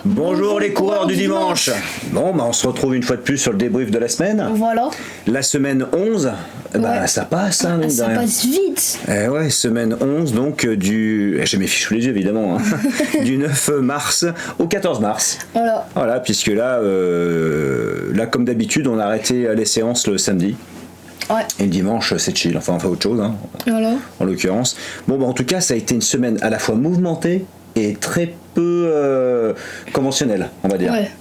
Bonjour les coureurs du dimanche. Bon, bah on se retrouve une fois de plus sur le débrief de la semaine. Voilà. La semaine 11, bah ça passe, hein, mine de Ça rien. passe vite. Ouais, semaine 11, donc j'ai mes fiches sous les yeux évidemment, hein. Du 9 mars au 14 mars. Voilà, puisque là, comme d'habitude, on a arrêté les séances le samedi. Ouais. Et le dimanche, c'est chill, enfin on fait autre chose, hein, voilà. En l'occurrence. Bon, bah en tout cas, ça a été une semaine à la fois mouvementée et très peu conventionnelle, on va dire. Ouais.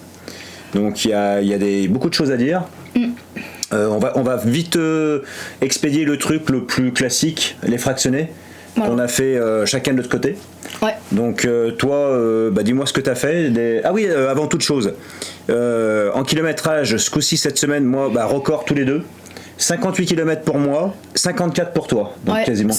Donc il y a beaucoup de choses à dire. On va vite expédier le truc le plus classique, les fractionnés, qu'on a fait chacun de notre côté. Ouais. Donc toi, dis-moi ce que tu as fait. Ah oui, avant toute chose, en kilométrage, ce coup-ci, cette semaine, moi, record tous les deux. 58 km pour moi, 54 pour toi. Donc ouais, quasiment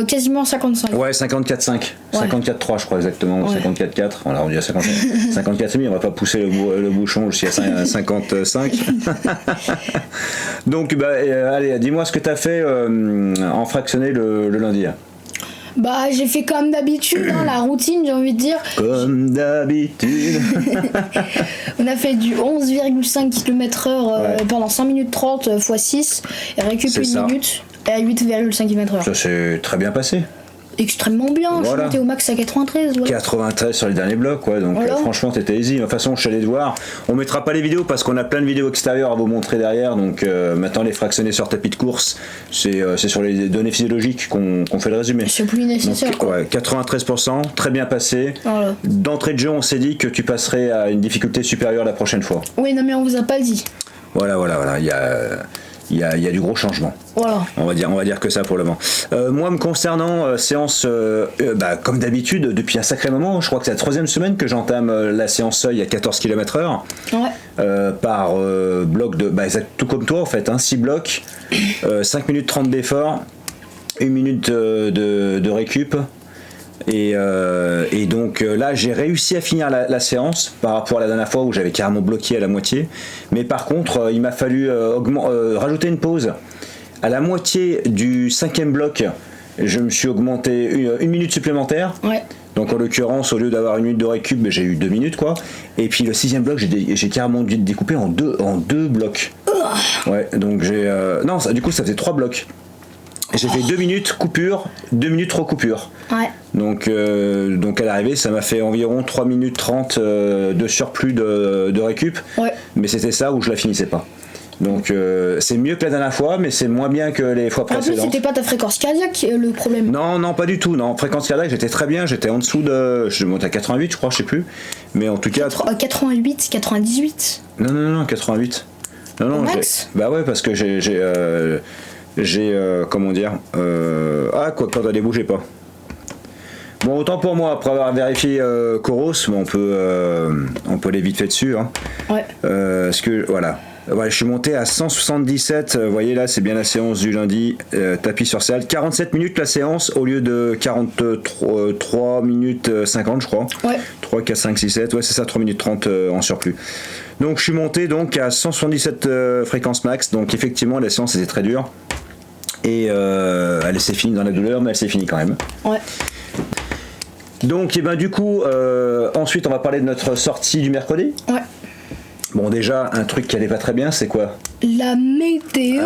quasiment 55. Ouais, 54,5. Ouais. 54,3 je crois exactement. Ouais. 54,4. On l'a rendu à 54,5. On va pas pousser le bouchon jusqu'à 55. Donc allez, dis-moi ce que tu as fait en fractionné le lundi. J'ai fait comme d'habitude, la routine, j'ai envie de dire. Comme d'habitude. On a fait du 11,5 km/h pendant 5 minutes 30 x 6 et récup une minute à 8,5 km/h. Ça s'est très bien passé. Extrêmement bien, je suis monté au max à 93. Ouais. 93 sur les derniers blocs, ouais, donc franchement t'étais easy. De toute façon, je suis allé te voir. On mettra pas les vidéos parce qu'on a plein de vidéos extérieures à vous montrer derrière. Donc maintenant, les fractionnés sur tapis de course, c'est sur les données physiologiques qu'on fait le résumé. C'est plus nécessaire. Donc, ouais, 93%, très bien passé. Voilà. D'entrée de jeu, on s'est dit que tu passerais à une difficulté supérieure la prochaine fois. Oui, non, mais on vous a pas dit. Voilà. Il y a du gros changement. Voilà. On va dire que ça pour le moment. Moi, me concernant, séance, comme d'habitude, depuis un sacré moment, je crois que c'est la 3e semaine que j'entame la séance seuil à 14 km/h. Ouais. Par bloc de. Tout comme toi en fait, 6 blocs, 5 minutes 30 d'effort, 1 minute de récup. Et donc là j'ai réussi à finir la séance par rapport à la dernière fois où j'avais carrément bloqué à la moitié, mais par contre il m'a fallu rajouter une pause à la moitié du 5e bloc. Je me suis augmenté une minute supplémentaire. Ouais. Donc en l'occurrence, au lieu d'avoir 1 minute de récup, j'ai eu 2 minutes quoi. Et puis le 6e bloc, j'ai carrément dû découper en deux blocs. Ouais, donc du coup ça faisait 3 blocs. J'ai fait 2 minutes coupure, 2 minutes recoupure. Ouais. Donc à l'arrivée, ça m'a fait environ 3 minutes 30 de surplus de récup. Ouais. Mais c'était ça où je la finissais pas. Donc c'est mieux que la dernière fois, mais c'est moins bien que les fois précédentes. En plus, c'était pas ta fréquence cardiaque le problème. Non, pas du tout. Non, fréquence cardiaque, j'étais très bien. J'étais en dessous je montais à 88, je crois, je sais plus. Mais en tout cas. 88, 98. Non, 88. Non, max. Ouais, parce que j'ai comment dire quand elle bougeait pas. Bon, autant pour moi, après avoir vérifié Coros, mais on peut aller vite fait dessus. Ouais. Parce que voilà, je suis monté à 177. Vous voyez là, c'est bien la séance du lundi. Tapis sur selle. 47 minutes la séance au lieu de 43 minutes 50, je crois. Ouais. 3, 4, 5, 6, 7. Ouais, c'est ça, 3 minutes 30 en surplus. Donc je suis monté donc à 177 fréquences max. Donc effectivement, la séance était très dure. Et elle s'est finie dans la douleur, mais elle s'est finie quand même. Ouais. Donc, du coup, ensuite, on va parler de notre sortie du mercredi. Ouais. Bon, déjà, un truc qui allait pas très bien, c'est quoi ? La météo.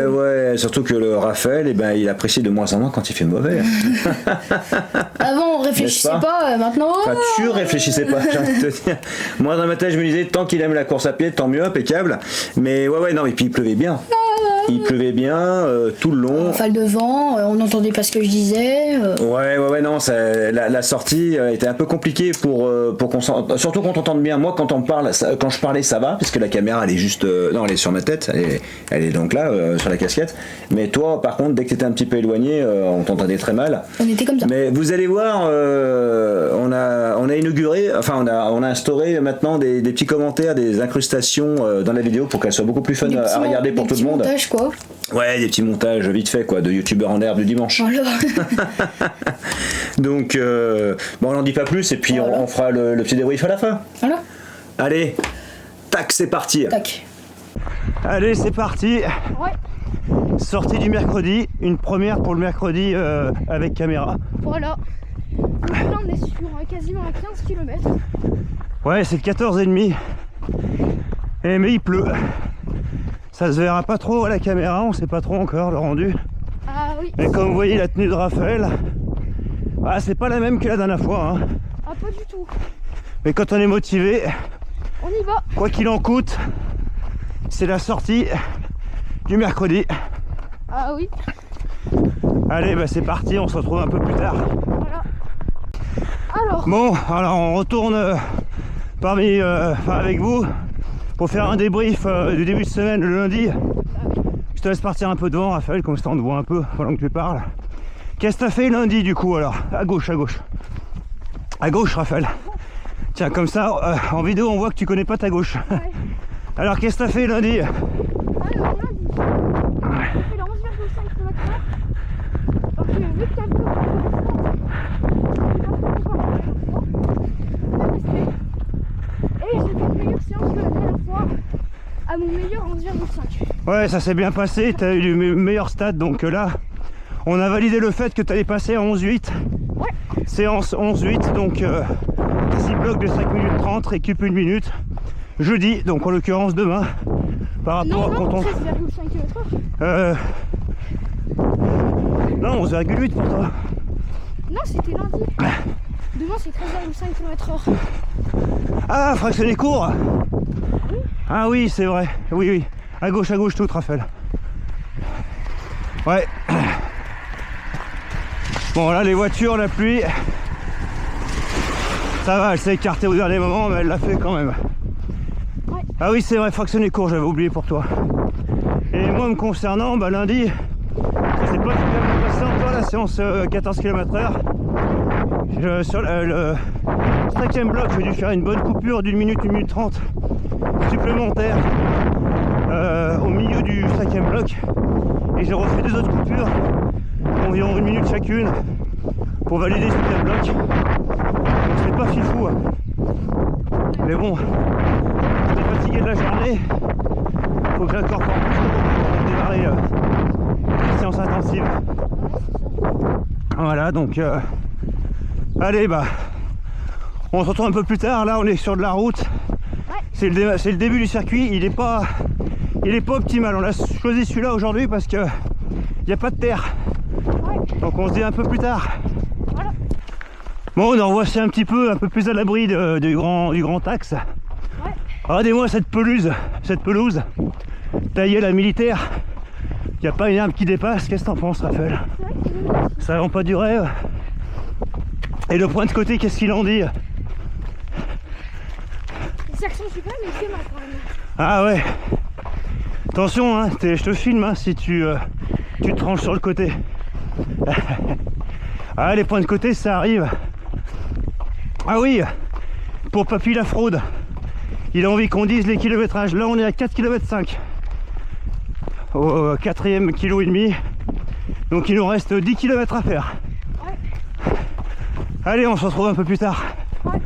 Ouais, surtout que le Raphaël, il apprécie de moins en moins quand il fait mauvais. Avant, on réfléchissait pas, maintenant. Enfin, tu réfléchissais pas, j'ai envie de te dire. Moi, dans ma tête, je me disais, tant qu'il aime la course à pied, tant mieux, impeccable. Mais non, et puis il pleuvait bien. Il pleuvait bien tout le long. Rafale de vent, on n'entendait pas ce que je disais. Ouais, non, la sortie était un peu compliquée pour qu'on surtout qu'on t'entende bien. Moi, quand je parlais, ça va, parce que la caméra, elle est juste, elle est sur ma tête, elle est donc là sur la casquette. Mais toi, par contre, dès que t'étais un petit peu éloigné, on t'entendait très mal. On était comme ça. Mais vous allez voir, on a inauguré, on a instauré maintenant des petits commentaires, des incrustations dans la vidéo pour qu'elle soit beaucoup plus fun à regarder pour tout le monde. Montages, quoi. Ouais, des petits montages vite fait quoi, de youtubeurs en herbe du dimanche. Voilà. Donc on n'en dit pas plus et puis on fera le petit débrief à la fin. Voilà. Allez, tac, c'est parti. Tac. Allez, c'est parti. Ouais. Sortie du mercredi, une première pour le mercredi avec caméra. Voilà. Là, on est sur quasiment à 15 km. Ouais, c'est 14,5. Mais il pleut. Ça se verra pas trop à la caméra, on sait pas trop encore le rendu. Ah oui. Mais comme vous voyez, la tenue de Raphaël, ah, c'est pas la même que la dernière fois. Hein. Ah, pas du tout. Mais quand on est motivé, on y va. Quoi qu'il en coûte, c'est la sortie du mercredi. Ah oui. Allez, bah c'est parti, on se retrouve un peu plus tard. Voilà. Alors. Bon, alors on retourne avec vous pour faire un débrief du début de semaine le lundi. Je te laisse partir un peu devant, Raphaël, comme ça on te voit un peu pendant que tu parles. Qu'est-ce que t'as fait lundi du coup alors? À gauche, à gauche. À gauche, Raphaël. Tiens, comme ça, en vidéo, on voit que tu connais pas ta gauche. Ouais. Alors, qu'est-ce que t'as fait lundi? Alors, lundi, j'ai fait le 11,5 km/h. Donc, vu que t'as vu et j'ai fait une meilleure séance que la dernière fois à mon meilleur 11,5. Ouais, ça s'est bien passé, t'as eu le meilleur stade, donc là, on a validé le fait que t'allais passer à 11,8. Ouais. Séance 11,8, donc 6 blocs de 5 minutes 30, récup 1 minute. Jeudi, donc en l'occurrence demain, par rapport à quand on... 13,5 km/h. Non, 11,8 pour toi. Non, c'était lundi. Demain, c'est 13,5 km/h. Ah, fractionné court. Oui. Ah oui, c'est vrai. Oui, oui. À gauche tout, Raphaël. Ouais. Bon, là, les voitures, la pluie... Ça va, elle s'est écartée au dernier moment, mais elle l'a fait quand même. Ouais. Ah oui, c'est vrai, fractionné court, j'avais oublié pour toi. Et moi, me concernant, bah, lundi, ça s'est pas très bien passé encore la séance 14 km/h. Sur le 5e bloc, j'ai dû faire une bonne coupure d'1 minute, 1 minute 30 supplémentaire au milieu du 5e bloc. Et j'ai refait 2 autres coupures d'environ 1 minute chacune pour valider ce 5e bloc. Donc c'est pas fifou. Hein. Mais bon, j'étais fatigué de la journée. Faut que j'incorpore plus pour démarrer la séance intensive. Voilà, donc allez, bah on se retrouve un peu plus tard. Là, on est sur de la route. Ouais. C'est le début du circuit. Il est pas optimal. On a choisi celui-là aujourd'hui parce que il n'y a pas de terre. Ouais. Donc on se dit un peu plus tard. Voilà. Bon, on en voici un peu plus à l'abri du grand axe. Ouais. Regardez-moi cette pelouse taillée à la militaire. Il n'y a pas une arme qui dépasse. Qu'est-ce que t'en penses, Raphaël? Ça rend pas du rêve. Et le point de côté, qu'est-ce qu'il en dit? Les actions super, mais il fait mal quand même. Ah ouais. Attention, hein, je te filme hein, si tu te tranches sur le côté. Ah, les points de côté, ça arrive. Ah oui, pour Papy la fraude, il a envie qu'on dise les kilométrages. Là, on est à 4,5 km au 4e kilo et demi. Donc il nous reste 10 km à faire. Ouais. Allez, on se retrouve un peu plus tard. Ouais.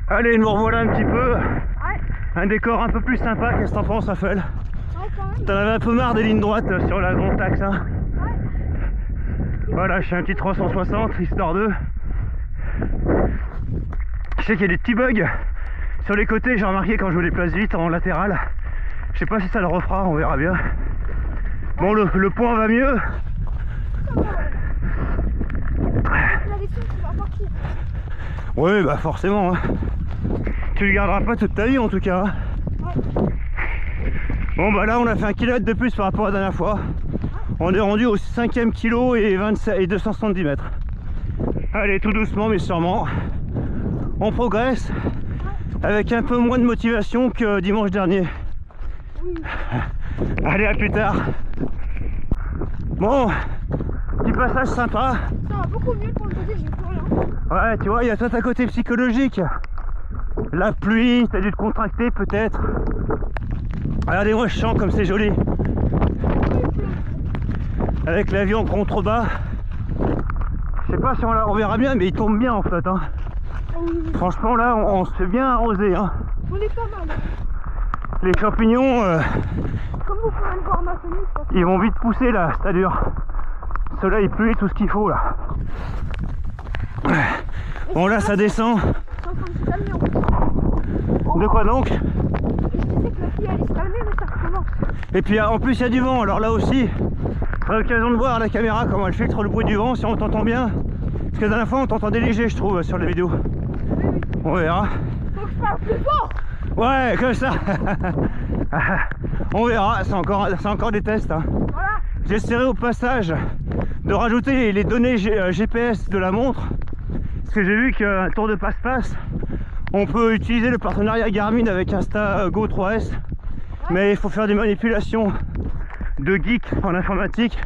Allez, nous revoilà un petit peu. Ouais. Un décor un peu plus sympa. Qu'est-ce que t'en penses, Raphaël? Ouais, quand même. T'en avais un peu marre des lignes droites sur la grande axe, hein? Ouais. Voilà, je fais un petit 360, histoire de... Je sais qu'il y a des petits bugs sur les côtés, j'ai remarqué quand je me déplace vite en latéral. Je sais pas si ça le refera, on verra bien. Bon, le point va mieux. La leçon, tu vas partir. Oui, bah forcément. Hein. Tu le garderas pas toute ta vie en tout cas. Hein. Ouais. Bon, bah là, on a fait 1 km de plus par rapport à la dernière fois. On est rendu au 5e kilo et 270 mètres. Allez, tout doucement mais sûrement. On progresse avec un peu moins de motivation que dimanche dernier. Allez, à plus tard. Bon, petit passage sympa. Ça va beaucoup mieux pour le côté, j'ai plus rien. Ouais, tu vois, il y a tout un côté psychologique. La pluie, t'as dû te contracter peut-être. Regardez-moi, je chante comme c'est joli. Avec l'avion en contrebas. Je sais pas si on verra bien, mais il tombe bien en fait. Hein. Oui. Franchement, là, on se fait bien arroser. Hein. On est pas mal. Les champignons, Comme vous pouvez le voir ma tenue, je pense. ils vont vite pousser là, c'est-à-dire soleil, pluie, tout ce qu'il faut là. Bon, là, ça descend. C'est en train de se calmer en fait. De quoi donc? Je sais que la pluie elle est calmée, mais ça recommence. Et puis en plus il y a du vent, alors là aussi, on a l'occasion de voir la caméra comment elle filtre le bruit du vent, si on t'entend bien. Parce que la dernière fois on t'entendait léger, je trouve, sur les vidéos. On verra. Faut que je parle plus fort. Ouais, comme ça. On verra, c'est encore des tests. Hein. Voilà. J'essaierai au passage de rajouter les données GPS de la montre. Parce que j'ai vu qu'un tour de passe-passe, on peut utiliser le partenariat Garmin avec InstaGo 3S. Mais il faut faire des manipulations de geek en informatique.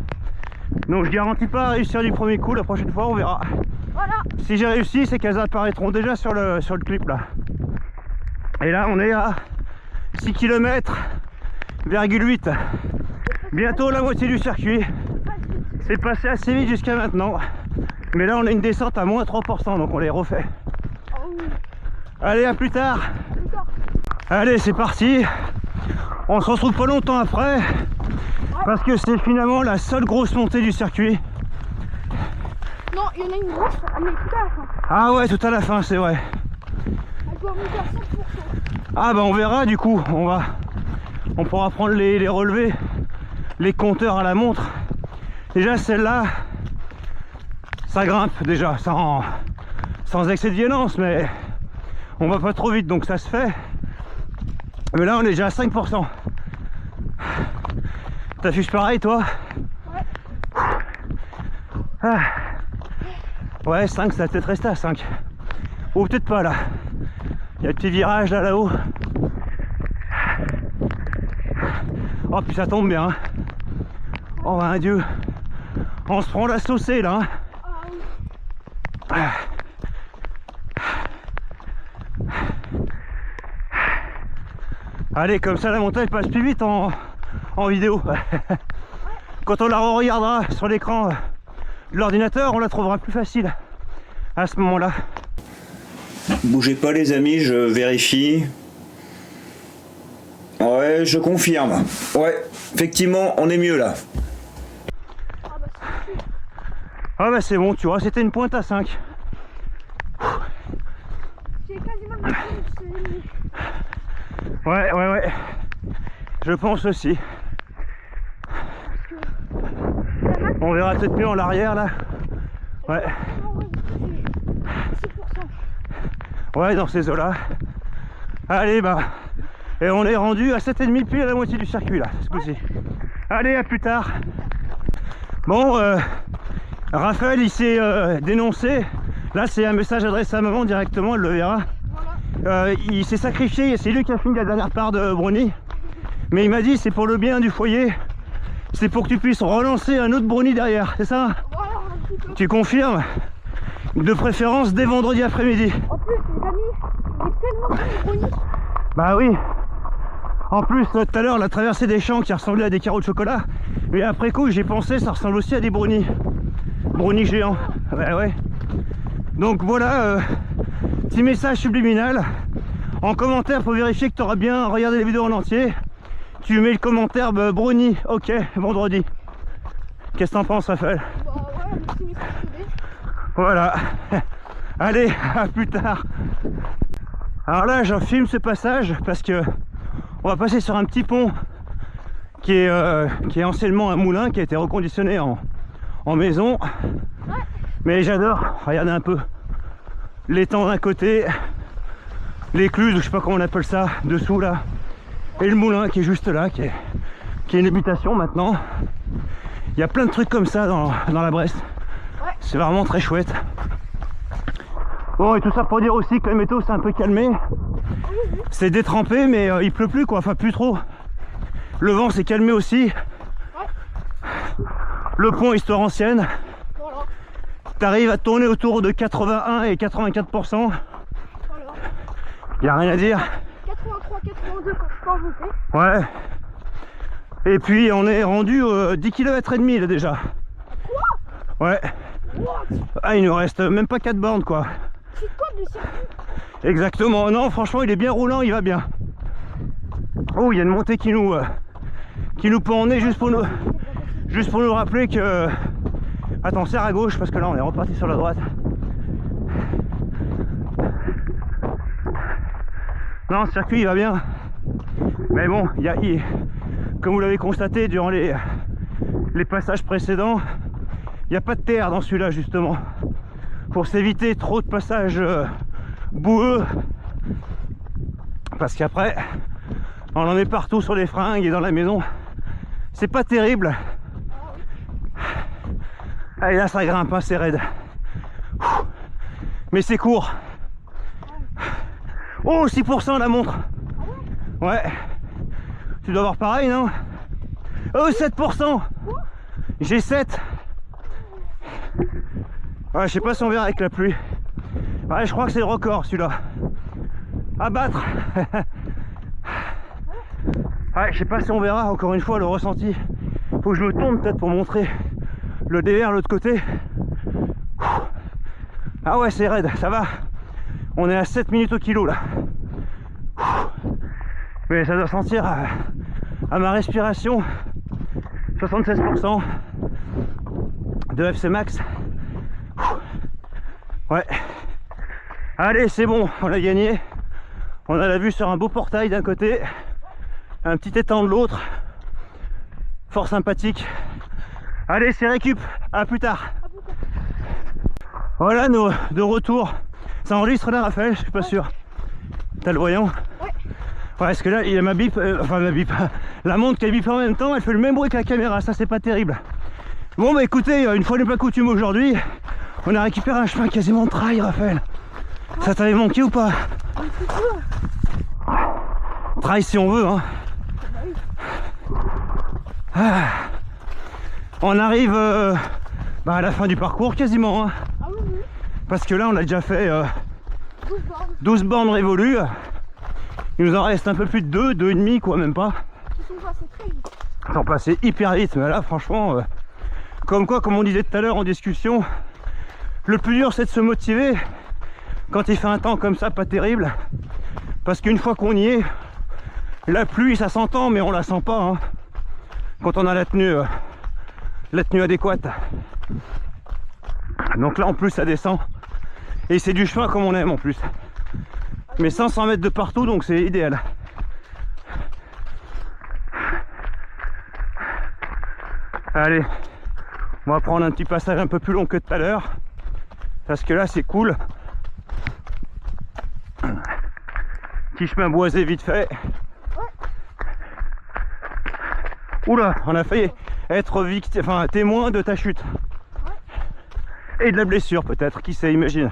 Donc je garantis pas réussir du premier coup, la prochaine fois on verra. Voilà. Si j'ai réussi, c'est qu'elles apparaîtront déjà sur le clip là. Et là on est à 6 km,8. Bientôt la moitié du circuit. C'est passé assez vite jusqu'à maintenant. Mais là on a une descente à moins 3%, donc on les refait. Allez, à plus tard. Allez, c'est parti. On se retrouve pas longtemps après. Parce que c'est finalement la seule grosse montée du circuit. Non, il y en a une grosse, mais tout à la fin. Ah ouais, tout à la fin, c'est vrai. Elle doit monter à 5%. Ah bah on verra du coup. On pourra prendre les relevés, les compteurs à la montre. Déjà celle-là, ça grimpe déjà, sans excès de violence, mais on va pas trop vite, donc ça se fait. Mais là on est déjà à 5%. T'affiches pareil toi? Ouais. Ah. Ouais, 5, ça va peut-être rester à 5. Ou peut-être pas là. Il y a le petit virage là-haut. Oh puis ça tombe bien. Oh ben Dieu. On se prend la saucée là. Allez, comme ça la montagne passe plus vite en vidéo. Quand on la regardera sur l'écran de l'ordinateur, on la trouvera plus facile à ce moment-là. Bougez pas les amis, je vérifie. Ouais, je confirme. Ouais, effectivement, on est mieux là. Ah bah c'est bon, tu vois, c'était une pointe à 5. J'ai quasiment le temps. Ouais. Je pense aussi. On verra peut-être mieux en l'arrière là. Ouais. Ouais, dans ces eaux-là. Allez, bah. Et on est rendu à 7,5 pile à la moitié du circuit là, ce coup-ci. Allez, à plus tard. Bon, Raphaël il s'est dénoncé. Là, c'est un message adressé à maman directement, elle le verra. Il s'est sacrifié, c'est lui qui a fini la dernière part de brownie. Mais il m'a dit c'est pour le bien du foyer. C'est pour que tu puisses relancer un autre brownie derrière, c'est ça? Tu confirmes? De préférence dès vendredi après-midi. En plus, les amis, il est tellement bon le brownie. Bah oui. En plus, tout à l'heure, la traversée des champs qui ressemblait à des carreaux de chocolat. Mais après coup, j'ai pensé, ça ressemble aussi à des brownies. Brownies géants. Bah ouais. Donc voilà, petit message subliminal. En commentaire, pour vérifier que tu auras bien regardé les vidéos en entier, tu mets le commentaire brownie, ok, vendredi. Qu'est-ce que t'en penses, Raphaël? Bah ouais, le petit micro soudé. Voilà. Allez, à plus tard. Alors là, je filme ce passage parce que on va passer sur un petit pont qui est anciennement un moulin qui a été reconditionné en maison. Mais j'adore, regardez un peu l'étang d'un côté, l'écluse, je sais pas comment on appelle ça, dessous là, et le moulin qui est juste là, qui est une habitation maintenant. Il y a plein de trucs comme ça dans la Bresse. C'est vraiment très chouette. Bon, et tout ça pour dire aussi que la météo s'est un peu calmée. C'est détrempé, mais il pleut plus quoi, enfin plus trop. Le vent s'est calmé aussi. Le pont histoire ancienne. T'arrives à tourner autour de 81 et 84%. Il n'y a rien à dire. 83, 82 quand je suis pas monté. Ouais. Et puis on est rendu 10 km et demi là déjà. Quoi? Ouais. Ah, il nous reste même pas 4 bornes quoi. C'est quoi le circuit? Exactement. Non, franchement, il est bien roulant, il va bien. Oh, il y a une montée qui nous pend en nez juste pour nous rappeler que... Attends, serre à gauche parce que là on est reparti sur la droite. Non, le circuit il va bien. Mais bon, comme vous l'avez constaté durant les passages précédents, il n'y a pas de terre dans celui-là justement. Pour s'éviter trop de passages boueux. Parce qu'après, on en met partout sur les fringues et dans la maison. C'est pas terrible. Allez, là ça grimpe, hein, c'est raide. Mais c'est court. Oh, 6% la montre. Ouais. Tu dois avoir pareil, non? Oh, 7%. J'ai 7. Ouais, je sais pas si on verra avec la pluie. Ouais, je crois que c'est le record celui-là. À battre. Ouais, je sais pas si on verra encore une fois le ressenti. Faut que je me tourne peut-être pour montrer le DR de l'autre côté. Ah ouais, c'est raide, ça va. On est à 7 minutes au kilo là. Mais ça doit sentir à ma respiration. 76% de FC Max. Ouais. Allez, c'est bon, on a gagné. On a la vue sur un beau portail d'un côté, un petit étang de l'autre. Fort sympathique. Allez, c'est récup. À plus tard. Voilà, de retour. Ça enregistre là, Raphaël? Je suis pas sûr. T'as le voyant? Ouais. Ouais, parce que là, il y a ma bip, ma bip. La montre qui bip en même temps, elle fait le même bruit que la caméra. Ça, c'est pas terrible. Bon, bah écoutez, une fois n'est pas coutume aujourd'hui, on a récupéré un chemin quasiment de trail, Raphaël. Ça t'avait manqué ou pas? Trail si on veut, hein. Ah. On arrive à la fin du parcours quasiment, hein. Ah oui, oui. Parce que là on a déjà fait 12 bornes révolues. Il nous en reste un peu plus de 2,5 quoi, même pas. Ils sont passés très vite. Ils sont passés hyper vite, mais là franchement, comme on disait tout à l'heure en discussion, le plus dur c'est de se motiver quand il fait un temps comme ça pas terrible. Parce qu'une fois qu'on y est, la pluie ça s'entend mais on la sent pas, hein, quand on a la tenue adéquate. Donc là en plus ça descend et c'est du chemin comme on aime en plus, mais 500 mètres de partout, donc c'est idéal. Allez, on va prendre un petit passage un peu plus long que tout à l'heure parce que là c'est cool. Petit chemin boisé vite fait. Oula, on a failli être témoin de ta chute. Et de la blessure peut-être, qui sait, imagine.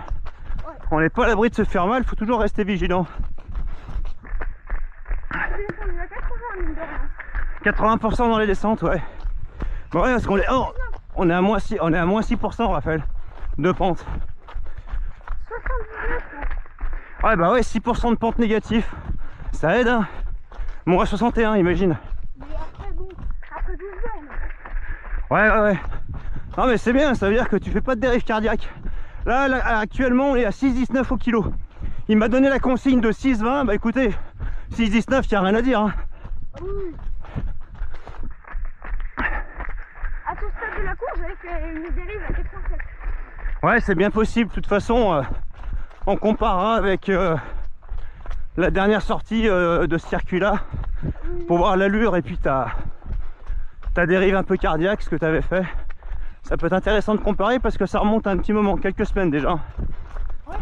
On n'est pas à l'abri de se faire mal, faut toujours rester vigilant. 80% dans les descentes, ouais. Bon, ouais, parce qu'on est, on est à moins 6%, Raphaël, de pente. 79. Ouais, bah ouais, 6% de pente négatif. Ça aide, hein. Moins 61, imagine. Mais après, bon, après 12 Ouais. Non mais c'est bien, ça veut dire que tu fais pas de dérive cardiaque. Là, actuellement on est à 6,19 au kilo. Il m'a donné la consigne de 6,20, bah écoutez, 6,19, il n'y a rien à dire, hein. Oui. À ce stade de la course, j'avais fait une dérive à 87. Ouais, c'est bien possible. De toute façon, on comparera avec la dernière sortie de ce circuit-là pour voir l'allure et puis ta dérive un peu cardiaque, ce que tu avais fait. Ça peut être intéressant de comparer parce que ça remonte à un petit moment, quelques semaines déjà. Ouais.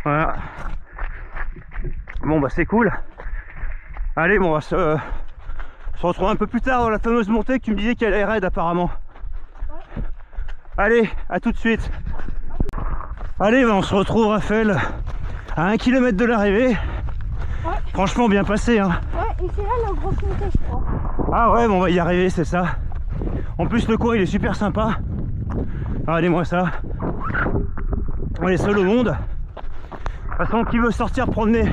Voilà. Bon bah c'est cool. Allez, bon, on va se retrouve un peu plus tard dans la fameuse montée que tu me disais qu'elle est raide apparemment. Ouais. Allez, à tout de suite. Allez, bah, on se retrouve, Raphaël, à 1 km de l'arrivée. Ouais. Franchement bien passé, hein. Ouais, et c'est là la grosse montée, je crois. Ah ouais, bon, on va y arriver, c'est ça. En plus le coin il est super sympa. Regardez-moi ça. On est seul au monde. De toute façon, qui veut sortir promener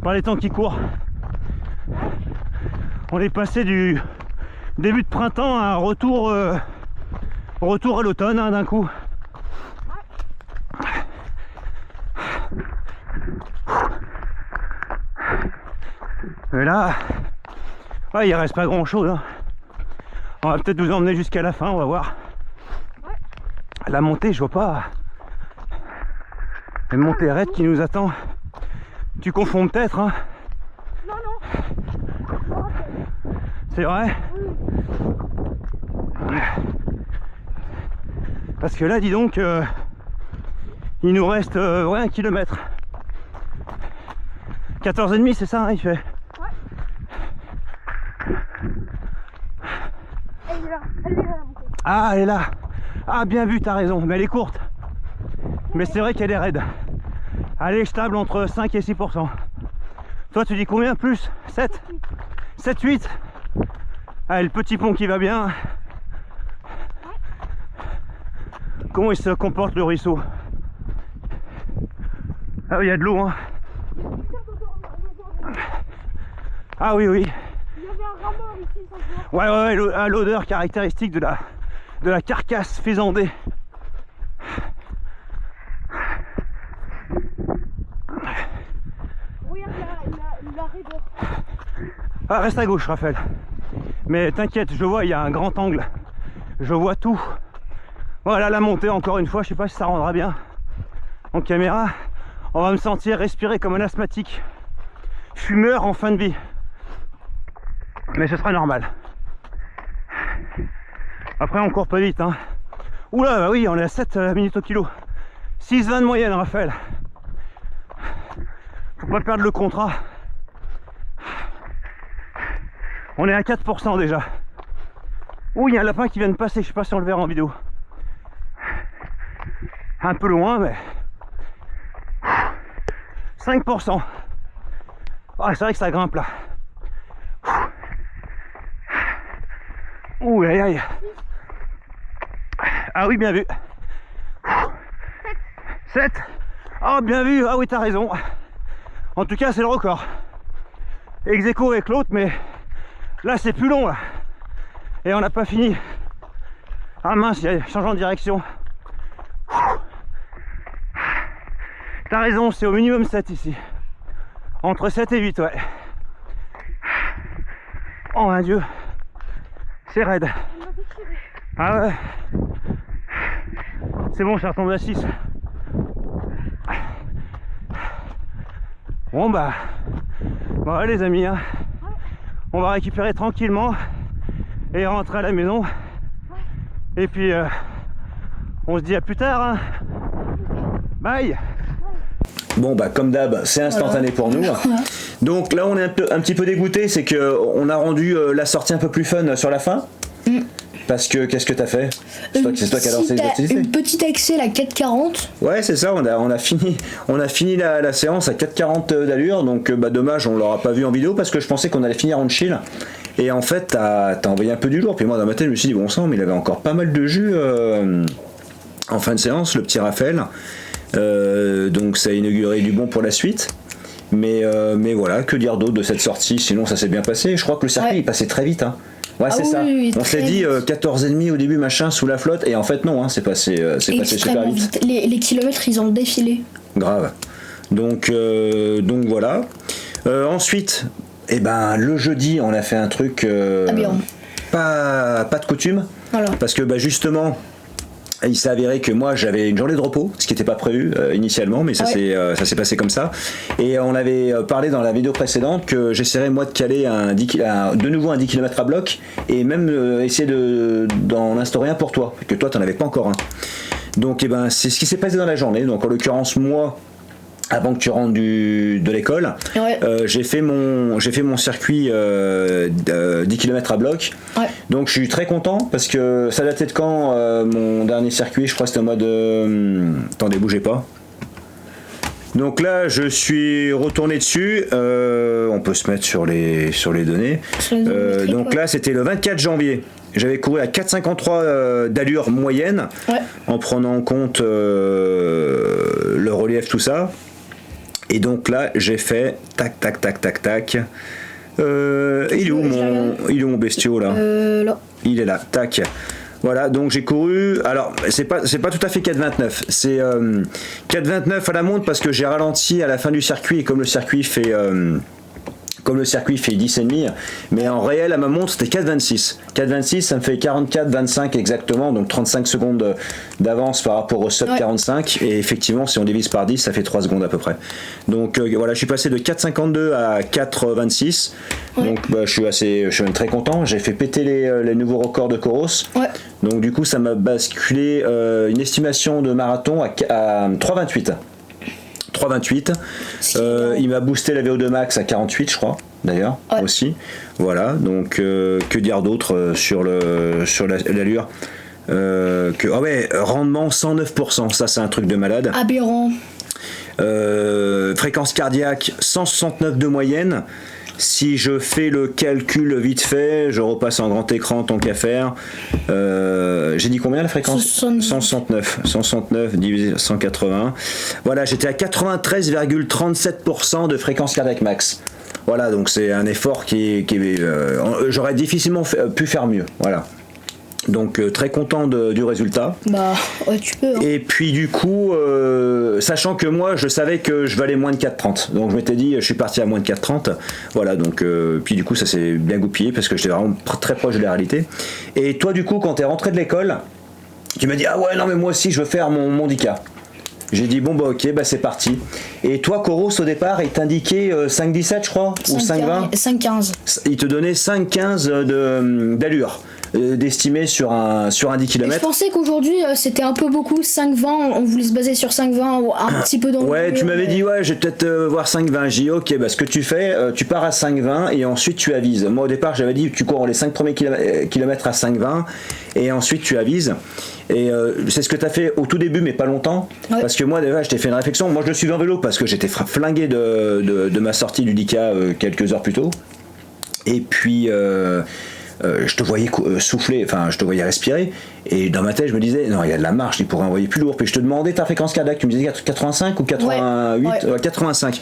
par les temps qui courent. On est passé du début de printemps à un retour à l'automne, hein, d'un coup. Et là, ouais, il reste pas grand chose, hein. On va peut-être vous emmener jusqu'à la fin, on va voir. La montée, je vois pas. Une montée raide qui nous attend. Tu confonds peut-être, hein? Non, non. C'est vrai? Oui. Parce que là, dis donc, il nous reste 1 km. 14,5, c'est ça, hein, il fait? Ouais. Elle est là, Ah, elle est là. Ah, bien vu, t'as raison, mais elle est courte. Mais c'est vrai qu'elle est raide. Elle est stable entre 5 et 6%. Toi, tu dis combien plus? 7? 7, 8? Ah, le petit pont qui va bien. Comment il se comporte le ruisseau? Ah oui, il y a de l'eau, hein. Ah oui, oui. Il y avait un rameur ici, ça se voit. Ouais, l'odeur caractéristique de la carcasse faisandée. Regarde la raideur. Ah, reste à gauche, Raphaël. Mais t'inquiète, je vois, il y a un grand angle. Je vois tout. Voilà la montée, encore une fois, je sais pas si ça rendra bien en caméra. On va me sentir respirer comme un asthmatique. Fumeur en fin de vie. Mais ce sera normal. Après, on court pas vite, hein. Oula, bah oui, on est à 7 minutes au kilo. 6,20 de moyenne, Raphaël. Faut pas perdre le contrat. On est à 4% déjà. Ouh, il y a un lapin qui vient de passer, je sais pas si on le verra en vidéo. Un peu loin, mais 5%. Ah, c'est vrai que ça grimpe là. Ouh, aïe aïe. Ah oui, bien vu. 7. Ah, bien vu. Ah oui, t'as raison. En tout cas, c'est le record. Ex aequo avec l'autre, mais là, c'est plus long là. Et on n'a pas fini. Ah mince, il y a changement de direction. T'as raison, c'est au minimum 7 ici. Entre 7 et 8, ouais. Oh mon Dieu. C'est raide. Ah ouais. C'est bon, ça retombe à 6. Bon bah. Bon les amis, hein. On va récupérer tranquillement et rentrer à la maison. Et puis on se dit à plus tard, hein. Bye. Bon bah comme d'hab, c'est instantané pour nous. Donc là on est un petit peu dégoûté, c'est que on a rendu la sortie un peu plus fun sur la fin. Parce que qu'est-ce que t'as fait? C'est toi qui as lancé les activités. Une petite Excel à 4,40. Ouais c'est ça, on a fini la séance à 4,40 d'allure, donc bah dommage on l'aura pas vu en vidéo parce que je pensais qu'on allait finir en chill. Et en fait t'as envoyé un peu du lourd, puis moi dans ma tête je me suis dit bon sang, mais il avait encore pas mal de jus en fin de séance, le petit Raphaël. Donc ça a inauguré du bon pour la suite. Mais voilà, que dire d'autre de cette sortie? Sinon ça s'est bien passé. Je crois que le circuit il passait très vite, hein. Ouais, c'est ça. Oui, on s'est dit 14,5 au début, machin, sous la flotte, et en fait, non, hein, c'est passé super vite. Les kilomètres, ils ont défilé. Grave. Donc voilà. Ensuite, le jeudi, on a fait un truc pas de coutume. Voilà. Parce que justement, il s'est avéré que moi j'avais une journée de repos, ce qui n'était pas prévu initialement, mais ça s'est passé comme ça. Et on avait parlé dans la vidéo précédente que j'essaierais moi de caler de nouveau un 10 km à bloc et même essayer d'en instaurer un pour toi, que toi t'en avais pas encore un. Donc c'est ce qui s'est passé dans la journée. Donc en l'occurrence moi, avant que tu rentres de l'école, j'ai fait mon circuit 10 km à bloc. Ouais. Donc je suis très content parce que ça datait de quand mon dernier circuit, je crois que c'était en mode... Attendez, bougez pas. Donc là, je suis retourné dessus. On peut se mettre sur les données. Donc là, c'était le 24 janvier. J'avais couru à 4,53 d'allure moyenne, en prenant en compte le relief, tout ça. Et donc là, j'ai fait tac, tac, tac, tac, tac. Il est où mon bestiau là? Là. Il est là, tac. Voilà, donc j'ai couru. Alors, c'est pas tout à fait 4,29. C'est 4,29 à la montre parce que j'ai ralenti à la fin du circuit. Et comme le circuit fait comme le circuit fait 10,5, mais en réel à ma montre c'était 4,26. 4,26 ça me fait 44,25 exactement, donc 35 secondes d'avance par rapport au sub 45, et effectivement si on divise par 10 ça fait 3 secondes à peu près. Donc voilà, je suis passé de 4,52 à 4,26, donc je suis même très content, j'ai fait péter les nouveaux records de Coros, donc du coup ça m'a basculé une estimation de marathon à 3,28. 3,28. Il m'a boosté la VO2 max à 48, je crois, d'ailleurs, aussi. Voilà, donc que dire d'autre sur l'allure rendement 109%, ça c'est un truc de malade. Aberrant. Fréquence cardiaque 169 de moyenne. Si je fais le calcul vite fait, je repasse en grand écran tant qu'à faire. J'ai dit combien la fréquence ? 169. 169 divisé 180. Voilà, j'étais à 93,37% de fréquence cardiaque max. Voilà, donc c'est un effort qui j'aurais difficilement pu faire mieux. Voilà. Donc très content du résultat. Bah ouais, tu peux. Hein. Et puis du coup, sachant que moi je savais que je valais moins de 4,30, donc je m'étais dit je suis parti à moins de 4,30. Voilà, donc puis du coup ça s'est bien goupillé parce que j'étais vraiment très proche de la réalité. Et toi du coup quand t'es rentré de l'école, tu m'as dit ah ouais non mais moi aussi je veux faire mon 10K. J'ai dit bon bah ok bah c'est parti. Et toi Coros au départ il t'indiquait 5,17 je crois, ou 5,20 5,15. Il te donnait 5,15 d'allure. D'estimer sur un 10 km. Je pensais qu'aujourd'hui c'était un peu beaucoup, 5,20, on voulait se baser sur 5,20 ou un petit peu dans le ouais, tu m'avais dit ouais, je vais peut-être voir 5,20. J'ai dit ok, bah ce que tu fais, tu pars à 5,20 et ensuite tu avises. Moi au départ j'avais dit tu cours les 5 premiers kilomètres à 5,20 et ensuite tu avises. Et c'est ce que tu as fait au tout début mais pas longtemps, parce que moi déjà je t'ai fait une réflexion. Moi je le suivais en vélo parce que j'étais flingué de ma sortie du 10K quelques heures plus tôt. Et puis je te voyais souffler, enfin je te voyais respirer, et dans ma tête je me disais non il y a de la marche, il pourrait envoyer plus lourd. Puis je te demandais ta fréquence cardiaque, tu me disais 85 ou 88, 85,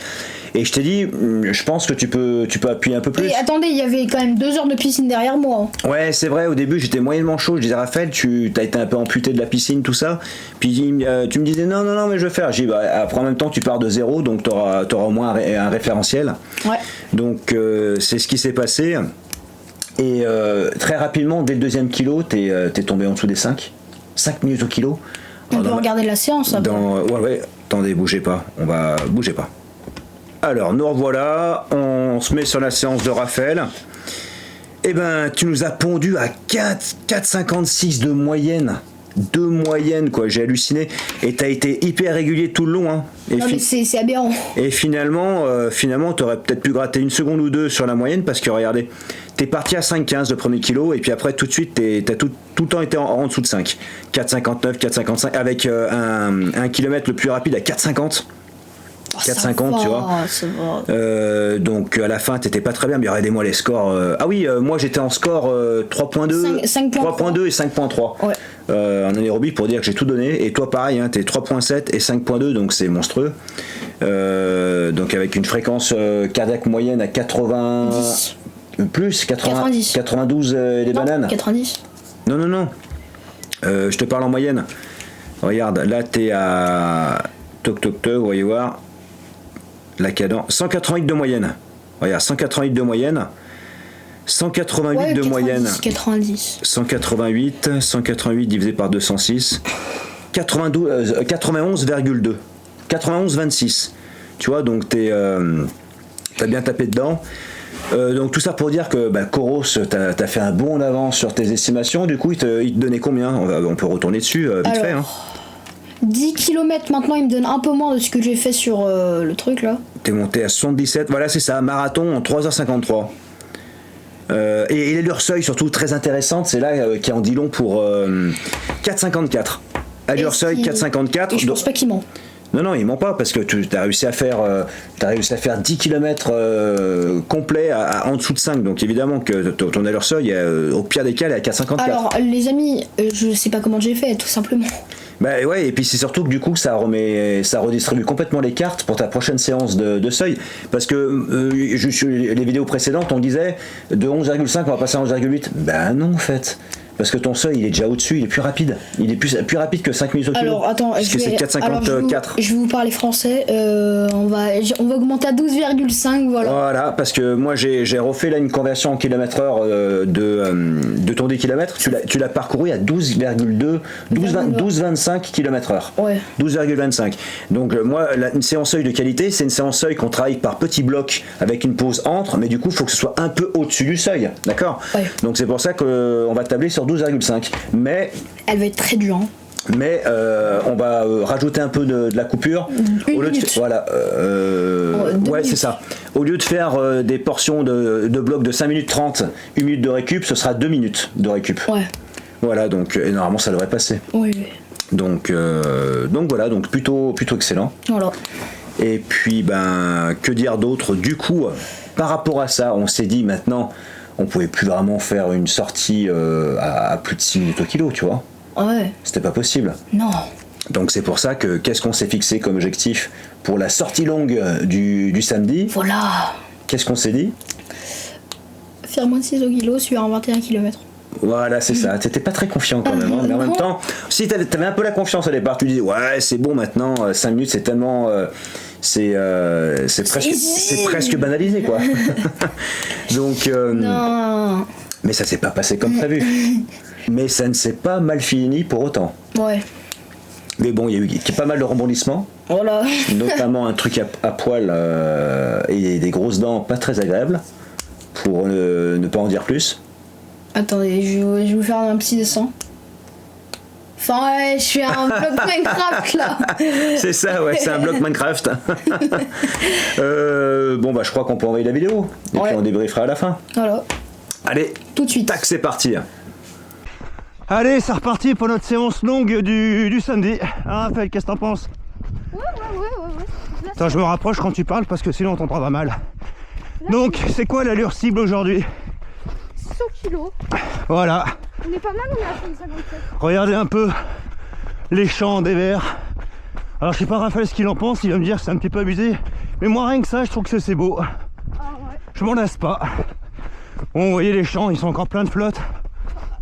et je t'ai dit je pense que tu peux appuyer un peu plus. Et attendez, il y avait quand même 2 heures de piscine derrière moi. Ouais c'est vrai, au début j'étais moyennement chaud, je disais Raphaël tu as été un peu amputé de la piscine tout ça, puis tu me disais non mais je vais faire. J'ai dit bah, après en même temps tu pars de zéro, donc t'auras au moins un référentiel. Donc c'est ce qui s'est passé. Et très rapidement, dès le deuxième kilo, t'es tombé en dessous des 5 minutes au kilo. On peut regarder la séance. Ouais, attendez, bougez pas. Bougez pas. Alors, nous revoilà. On se met sur la séance de Raphaël. Eh ben, tu nous as pondu à 4,56 de moyenne. De moyenne, quoi. J'ai halluciné. Et t'as été hyper régulier tout le long. Hein. Non, mais c'est aberrant. Et finalement, t'aurais peut-être pu gratter 1 seconde ou 2 sur la moyenne, parce que regardez, t'es parti à 5,15 le premier kilo, et puis après tout de suite t'as tout le temps été en dessous de 5. 4,59, 4,55, avec un kilomètre le plus rapide à 4,50. 4,50 tu vois. Donc à la fin t'étais pas très bien, mais regardez-moi les scores. Moi j'étais en score 3.2 et 5.3 en anaérobie, pour dire que j'ai tout donné. Et toi pareil, hein, t'es 3.7 et 5.2, donc c'est monstrueux. Donc avec une fréquence cardiaque moyenne à 80 plus 90. 92 et des bananes. 90. Non. Je te parle en moyenne. Regarde, là t'es à toc, vous voyez voir la cadence, 188 de moyenne. Regarde, 188 de moyenne. 188 de moyenne. 188 divisé par 206. 91,2. 91,26. Tu vois, donc t'as bien tapé dedans. Donc tout ça pour dire que Coros, t'as fait un bond en avance sur tes estimations. Du coup, il te donnait combien ? On peut retourner dessus vite fait. Hein. 10 km maintenant, il me donne un peu moins de ce que j'ai fait sur le truc là. T'es monté à 77, voilà c'est ça, marathon en 3h53. Et l'allure seuil surtout très intéressante, c'est là qui en dit long pour 4,54. Allure seuil 4,54. Et je pense pas qu'il ment. Non, il ment pas, parce que tu as réussi à faire 10 km complets en dessous de 5, donc évidemment que ton allure seuil, au pire des cas, elle est à 4,54. Alors les amis, je sais pas comment j'ai fait, tout simplement. Ouais, et puis c'est surtout que du coup ça redistribue complètement les cartes pour ta prochaine séance de seuil, parce que les vidéos précédentes on disait de 11,5 on va passer à 11,8. Non en fait, Parce que ton seuil, il est déjà au-dessus, il est plus rapide. Il est plus rapide que 5 minutes au kilo. Alors, attends, parce que c'est 4,54. Je vais vous parler français. On va augmenter à 12,5, voilà. Voilà, parce que moi, j'ai refait là une conversion en km/h de ton 10 km. Tu l'as parcouru à 12,25 km/h. Ouais. 12,25. Donc, moi, une séance seuil de qualité, c'est une séance seuil qu'on travaille par petits blocs avec une pause entre, mais du coup, il faut que ce soit un peu au-dessus du seuil. D'accord ? Ouais. Donc, c'est pour ça qu'on va tabler sur 12,5. Mais elle va être très dure. Hein. Mais on va rajouter un peu de la coupure. Une minute. Voilà. Ouais, c'est ça. Au lieu de faire des portions de blocs de 5 minutes 30, 1 minute de récup, ce sera 2 minutes de récup. Ouais. Voilà, donc et normalement ça devrait passer. Oui. Donc voilà, donc plutôt excellent. Voilà. Et puis que dire d'autre ? Du coup, par rapport à ça, on s'est dit maintenant, on pouvait plus vraiment faire une sortie à plus de 6 minutes au kilo, tu vois. Ouais. C'était pas possible. Non. Donc c'est pour ça que qu'est-ce qu'on s'est fixé comme objectif pour la sortie longue du samedi ? Voilà. Qu'est-ce qu'on s'est dit ? Faire moins de 6 au kilo sur un 21 km. Voilà, c'est ça. T'étais pas très confiant quand même, hein, mais en même temps, si t'avais un peu la confiance au départ, tu disais ouais, c'est bon maintenant, 5 minutes c'est tellement. C'est presque banalisé quoi. Donc. Non. Mais ça s'est pas passé comme prévu. Mais ça ne s'est pas mal fini pour autant. Ouais. Mais bon, il y a eu pas mal de rebondissements. Voilà. Notamment un truc à poil et des grosses dents pas très agréables, pour ne pas en dire plus. Attendez, je vais vous faire un petit dessin. Enfin, ouais, je suis un bloc Minecraft là. C'est ça, ouais, c'est un bloc Minecraft. Bon, je crois qu'on peut envoyer la vidéo. Et puis on débriefera à la fin. Voilà. Allez, tout de suite. Tac, c'est parti. Allez, c'est reparti pour notre séance longue du samedi. Hein, Raphaël, qu'est-ce que t'en penses ? Ouais. Attends, je me rapproche quand tu parles parce que sinon on t'entendra mal. Là, donc, c'est quoi l'allure cible aujourd'hui ? 100 kilos. Voilà. On est pas mal, on est à 57. Regardez un peu les champs des verts. Alors, je sais pas Raphaël ce qu'il en pense, il va me dire que c'est un petit peu abusé. Mais moi, rien que ça, je trouve que c'est beau. Ah ouais. Je m'en lasse pas. Bon, vous voyez les champs, ils sont encore pleins de flotte.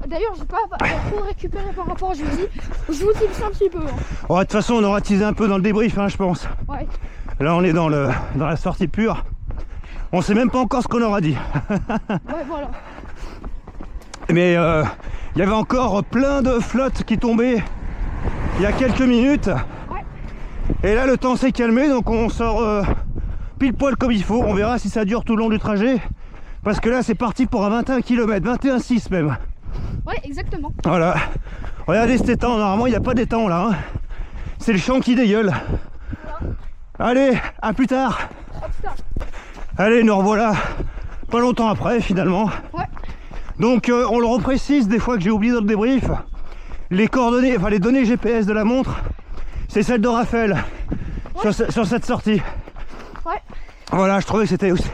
D'ailleurs, j'ai pas trop récupéré par rapport à jeudi. Je vous tease un petit peu. Hein. Ouais, de toute façon, on aura teasé un peu dans le débrief, hein, je pense. Ouais. Là, on est dans la sortie pure. On sait même pas encore ce qu'on aura dit. Ouais, voilà. Mais il y avait encore plein de flottes qui tombaient il y a quelques minutes. Ouais. Et là, le temps s'est calmé, donc on sort pile poil comme il faut. On verra si ça dure tout le long du trajet. Parce que là, c'est parti pour un 21 km, 21,6 même. Ouais, exactement. Voilà. Regardez cet étang, normalement il n'y a pas d'étang là. Hein. C'est le champ qui dégueule. Voilà. Allez, à plus tard. À plus tard. Allez, nous revoilà pas longtemps après finalement. Ouais. Donc on le reprécise des fois que j'ai oublié dans le débrief. Les coordonnées, enfin les données GPS de la montre, c'est celle de Raphaël. Ouais. Sur cette sortie. Ouais. Voilà, je trouvais que c'était aussi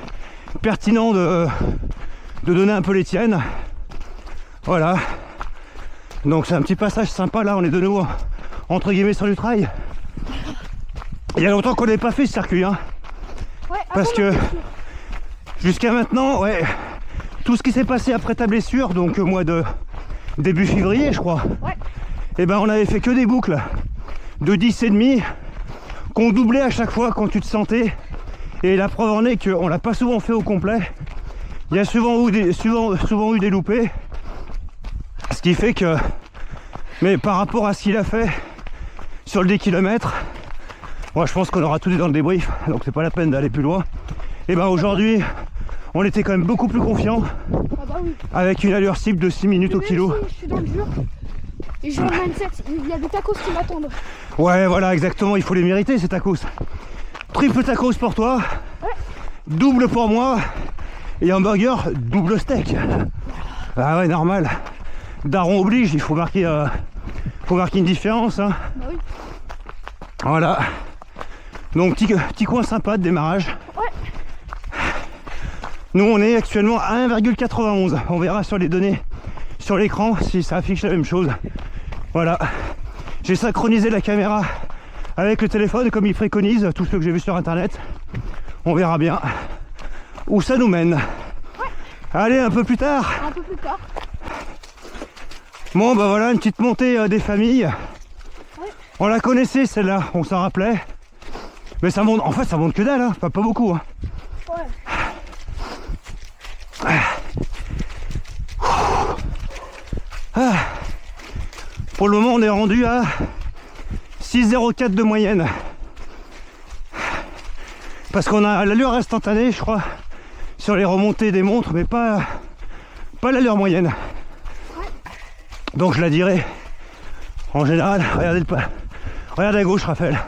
pertinent de donner un peu les tiennes. Voilà. Donc c'est un petit passage sympa là, on est de nouveau entre guillemets sur du trail. Il y a longtemps qu'on n'avait pas fait ce circuit hein. Ouais, parce que jusqu'à maintenant, ouais, tout ce qui s'est passé après ta blessure, donc au mois de début février je crois, ouais. Et ben on avait fait que des boucles de 10,5 qu'on doublait à chaque fois quand tu te sentais. Et la preuve en est qu'on l'a pas souvent fait au complet. Il y a souvent eu des loupés. Ce qui fait que, mais par rapport à ce qu'il a fait sur le 10 km, moi je pense qu'on aura tout dit dans le débrief, donc c'est pas la peine d'aller plus loin. Et ben aujourd'hui, on était quand même beaucoup plus confiant, oui. Avec une allure cible de 6 minutes au kilo. Je suis dans le dur et j'ai un mindset, il y a des tacos qui m'attendent. Ouais, voilà, exactement, il faut les mériter ces tacos. Triple tacos pour toi, ouais. Double pour moi, et hamburger double steak. Ah ouais, normal. Daron oblige, il faut marquer une différence. Hein. Bah oui. Voilà. Donc petit coin sympa de démarrage. Ouais. Nous on est actuellement à 1,91. On verra sur les données sur l'écran si ça affiche la même chose. Voilà. J'ai synchronisé la caméra avec le téléphone comme il préconise, tout ce que j'ai vu sur internet. On verra bien où ça nous mène. Ouais. Allez, un peu plus tard. Un peu plus tard. Bon bah voilà, une petite montée des familles. On la connaissait celle-là, on s'en rappelait. Mais ça monte, en fait ça monte que dalle, hein. Pas beaucoup. Hein. Ah. Pour le moment on est rendu à 6,04 de moyenne. Parce qu'on a l'allure instantanée je crois sur les remontées des montres, mais pas l'allure moyenne. Donc je la dirais en général. Regarde à gauche Raphaël.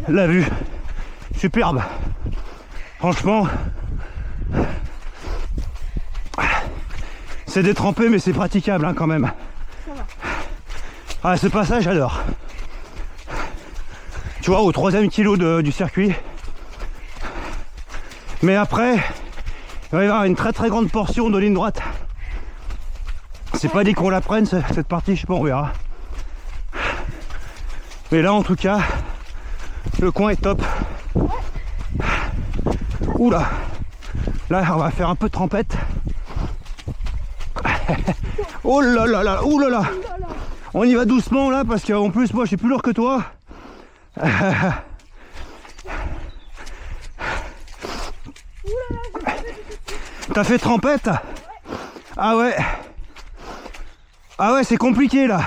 La vue. Superbe. Franchement. C'est détrempé mais c'est praticable hein, quand même. Ah ce passage j'adore. Tu vois au 3e kilo du circuit. Mais après il va y avoir une très très grande portion de ligne droite. C'est pas dit qu'on la prenne cette partie, je sais pas, on verra. Mais là en tout cas le coin est top. Oula. Là on va faire un peu de trempette. Oh là là là, ouh là là. On y va doucement là parce qu'en plus moi je suis plus lourd que toi. T'as fait trempette? Ah ouais. Ah ouais c'est compliqué là.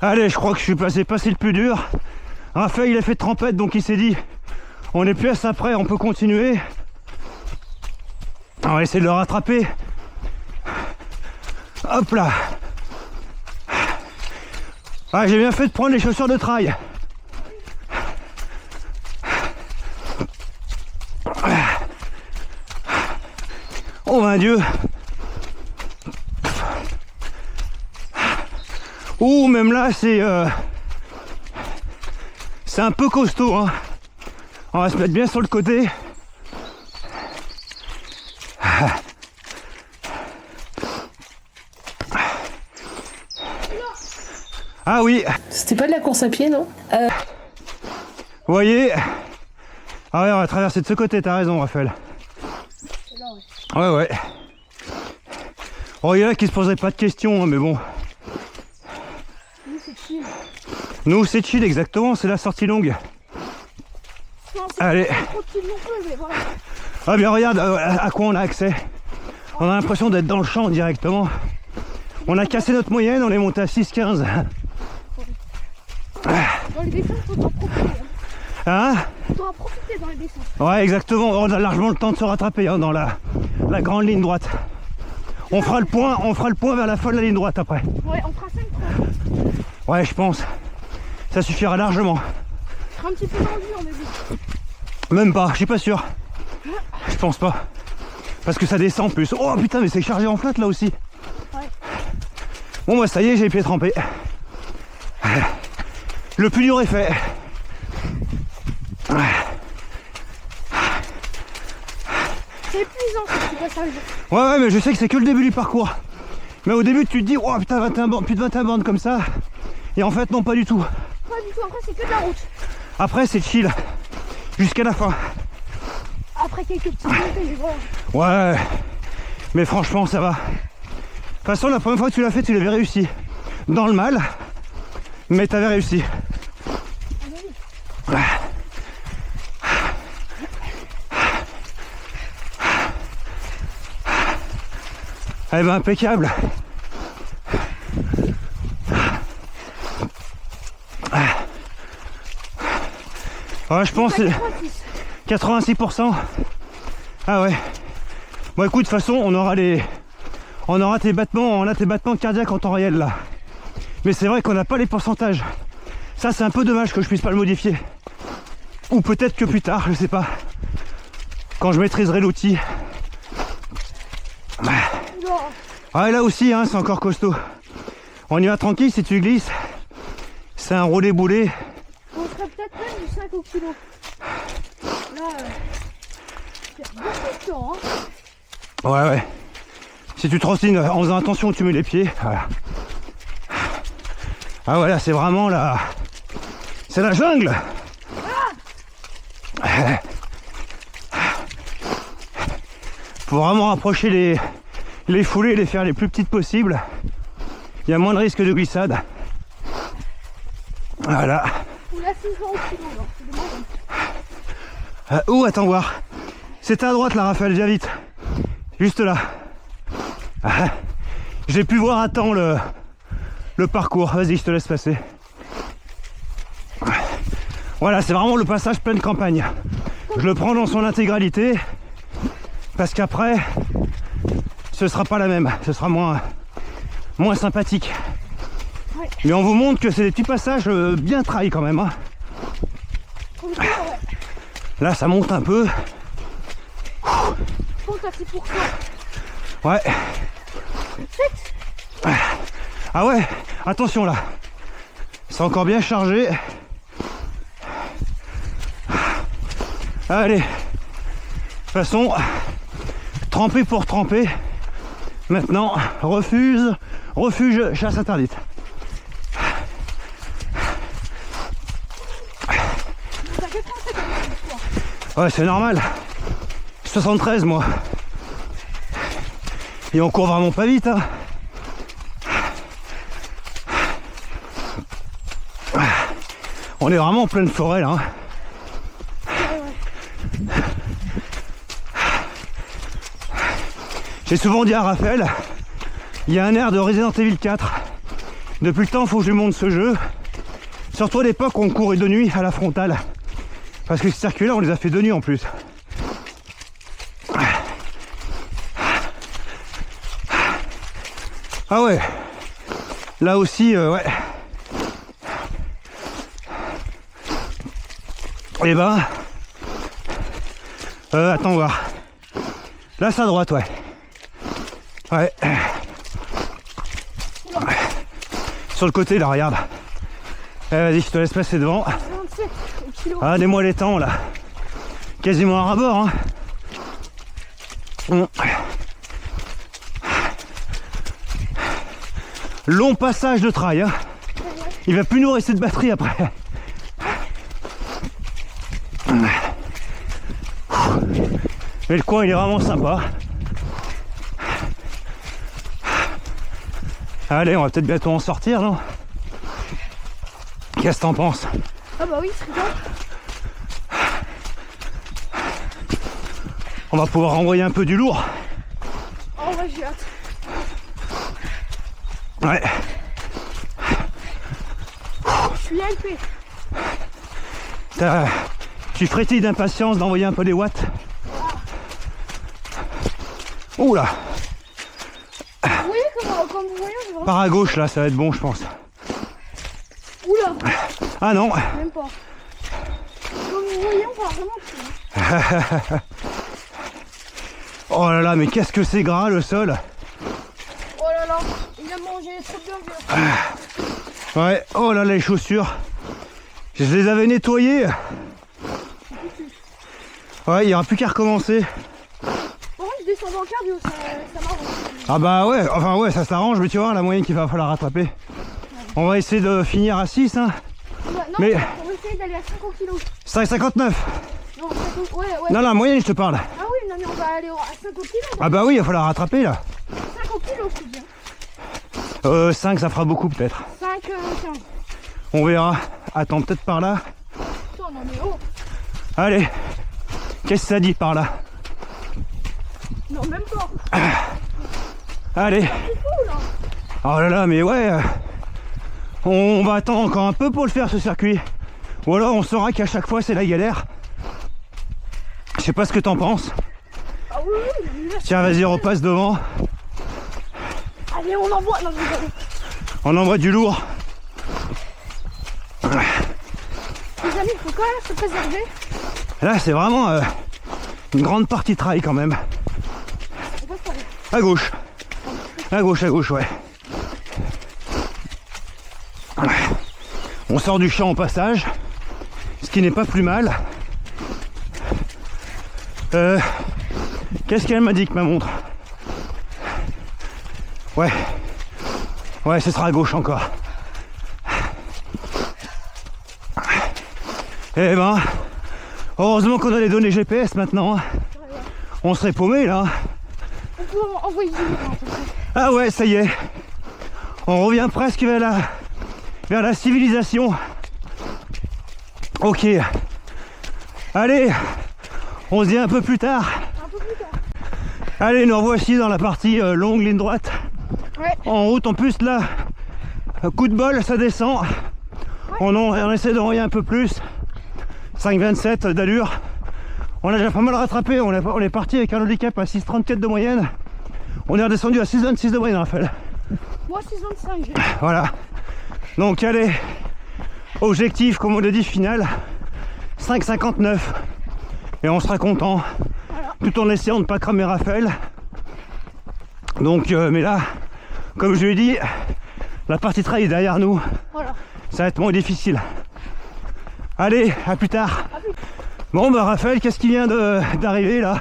Allez je crois que je suis passé le plus dur. Raphaël il a fait trempette donc il s'est dit on est plus à ça près, on peut continuer. On va essayer de le rattraper. Hop là. Ah, j'ai bien fait de prendre les chaussures de trail. Oh mon Dieu. Ouh, même là c'est un peu costaud hein. On va se mettre bien sur le côté. Ah oui. C'était pas de la course à pied, non? Vous voyez? Ah ouais, on va traverser de ce côté, t'as raison Raphaël. Ouais. Oh, il y en a qui se poseraient pas de questions, hein, mais bon. Nous c'est chill, exactement, c'est la sortie longue. Allez. Ah bien regarde à quoi on a accès. On a l'impression d'être dans le champ directement. On a cassé notre moyenne, on est monté à 6,15. Dans les dessins, faut en profiter. Hein? Faut en profiter dans les dessins. Ouais exactement, on a largement le temps de se rattraper hein, dans la grande ligne droite. On fera le point vers la fin de la ligne droite après. Ouais, on fera 5-3. Ouais je pense. Ça suffira largement. Un petit peu tendu on a dit. Même pas, je suis pas sûr. Je pense pas. Parce que ça descend en plus. Oh putain mais c'est chargé en flotte là aussi. Ouais. Bon bah ça y est, j'ai les pieds trempés. Le plus dur est fait. C'est épuisant ce petit passage. Ouais mais je sais que c'est que le début du parcours. Mais au début tu te dis oh putain 21 bornes, plus de 21 bornes comme ça. Et en fait non pas du tout. Pas du tout, après c'est que de la route. Après c'est chill. Jusqu'à la fin. Après quelques petites montées, voilà. Ouais. Mais franchement ça va. De toute façon la première fois que tu l'as fait tu l'avais réussi. Dans le mal. Mais t'avais réussi. Eh ben impeccable. Ouais je pense 86%. Ah ouais. Bon écoute de toute façon on aura tes battements, cardiaques en temps réel là. Mais c'est vrai qu'on n'a pas les pourcentages. Ça c'est un peu dommage que je puisse pas le modifier. Ou peut-être que plus tard, je sais pas. Quand je maîtriserai l'outil. Ah là aussi hein, c'est encore costaud. On y va tranquille si tu glisses. C'est un roulé boulé. On ferait peut-être même du 5 au kilo. Là, c'est beaucoup de temps hein. Ouais. Si tu trottines en faisant attention où tu mets les pieds. Voilà. Ah voilà, c'est vraiment la... C'est la jungle. Faut vraiment rapprocher les foulées, les faire les plus petites possibles. Il y a moins de risque de glissade. Voilà. Ou là, 6 euros au kilo, alors, c'est dommage. Oh, attends voir. C'est à droite là, Raphaël, viens vite. Juste là. Ah, j'ai pu voir à temps le parcours. Vas-y, je te laisse passer. Voilà, c'est vraiment le passage pleine campagne. Je le prends dans son intégralité parce qu'après, ce sera pas la même. Ce sera moins sympathique. Ouais. Mais on vous montre que c'est des petits passages bien trails quand même. Hein. Pour le coup, ouais. Là, ça monte un peu. Je pense que c'est pour toi. Ouais. Ah ouais, attention là. C'est encore bien chargé. Allez. De toute façon, tremper pour tremper. Maintenant, refuge, chasse interdite. Ça fait 37 ans. Ouais, c'est normal. 73 moi. Et on court vraiment pas vite, hein. On est vraiment en pleine forêt là. Hein. J'ai souvent dit à Raphaël, il y a un air de Resident Evil 4. Depuis le temps, il faut que je lui montre ce jeu. Surtout à l'époque où on courait de nuit à la frontale. Parce que ces circuits-là, on les a fait de nuit en plus. Ah ouais. Là aussi, ouais. Et ben... attends voir. Là, c'est à droite, ouais. Ouais. Sur le côté, là, regarde. Vas-y, je te laisse passer devant. 27 au kilo. Ah, des mois les temps, là. Quasiment à ras-bord, hein. Long passage de trail, hein. Il va plus nous rester de batterie après. Mais le coin il est vraiment sympa. Allez, on va peut-être bientôt en sortir, non? Qu'est-ce que t'en penses? Ah bah oui, c'est bien. On va pouvoir envoyer un peu du lourd. Oh ouais, j'ai hâte. Ouais. Je suis hypé. Tu frétilles d'impatience d'envoyer un peu des watts. Oula. Vous voyez comme vous voyez, j'ai vraiment... Par à gauche là, ça va être bon je pense. Oula, Ah non. même pas. Comme vous voyez, on va vraiment plus. Oh là là, mais qu'est-ce que c'est gras le sol. Oh là là, il a mangé trop bien. Ouais, oh là là, les chaussures. Je les avais nettoyées. Ouais, il n'y aura plus qu'à recommencer. Par contre, je descends dans le cardio, ça m'arrange. Ah bah ouais, enfin ouais, ça s'arrange, mais tu vois, la moyenne qu'il va falloir rattraper. On va essayer de finir à 6, hein. Ouais, non, Mais- on va essayer d'aller à 50 kilos. 5,59. Non, 50, ouais. Non, la moyenne, je te parle. Ah oui, non, mais on va aller à 50 kilos. Ah bah oui, il va falloir rattraper là. 50 kilos, je te dis. 5, ça fera beaucoup peut-être. 5, 15. On verra. Attends, peut-être par là. Putain, non mais oh. Allez. Qu'est-ce que ça dit par là? Non, même pas. Allez. C'est fou, là. Oh là là, mais ouais. On va attendre encore un peu pour le faire ce circuit. Ou alors on saura qu'à chaque fois c'est la galère. Je sais pas ce que t'en penses. Ah oui, oui, mais là, Tiens, vas-y, repasse devant. allez, on envoie. Non, je rigole. On envoie du lourd. Les amis, il faut quand même se préserver. Là, c'est vraiment une grande partie trail quand même. On passe par là. À gauche. À gauche, ouais. On sort du champ au passage, ce qui n'est pas plus mal. Qu'est-ce qu'elle m'a dit que ma montre? Ouais. Ouais, ce sera à gauche encore. Eh ben, heureusement qu'on a les données GPS maintenant. Hein. On serait paumé là. peux envoyer du lourd à peu près. Ah ouais, ça y est. On revient presque vers la civilisation. Ok. Allez, on se dit un peu plus tard. Un peu plus tard. Allez, nous revoici dans la partie longue ligne droite. Ouais. En route, en plus là, coup de bol, ça descend. On essaie d'envoyer un peu plus. 5,27 d'allure. On a déjà pas mal rattrapé. On est parti avec un handicap à 6,34 de moyenne. On est redescendu à 6,26 de moyenne, Raphaël. Moi 6,25 j'ai. Voilà. Donc allez, objectif, comme on l'a dit, final 5,59. Et on sera content. Voilà. Tout en essayant de ne pas cramer Raphaël. Donc, mais là, comme je lui ai dit, la partie trail est derrière nous. Voilà. Ça va être moins difficile. Allez, à plus tard. À plus. Bon bah Raphaël, qu'est-ce qui vient d'arriver là?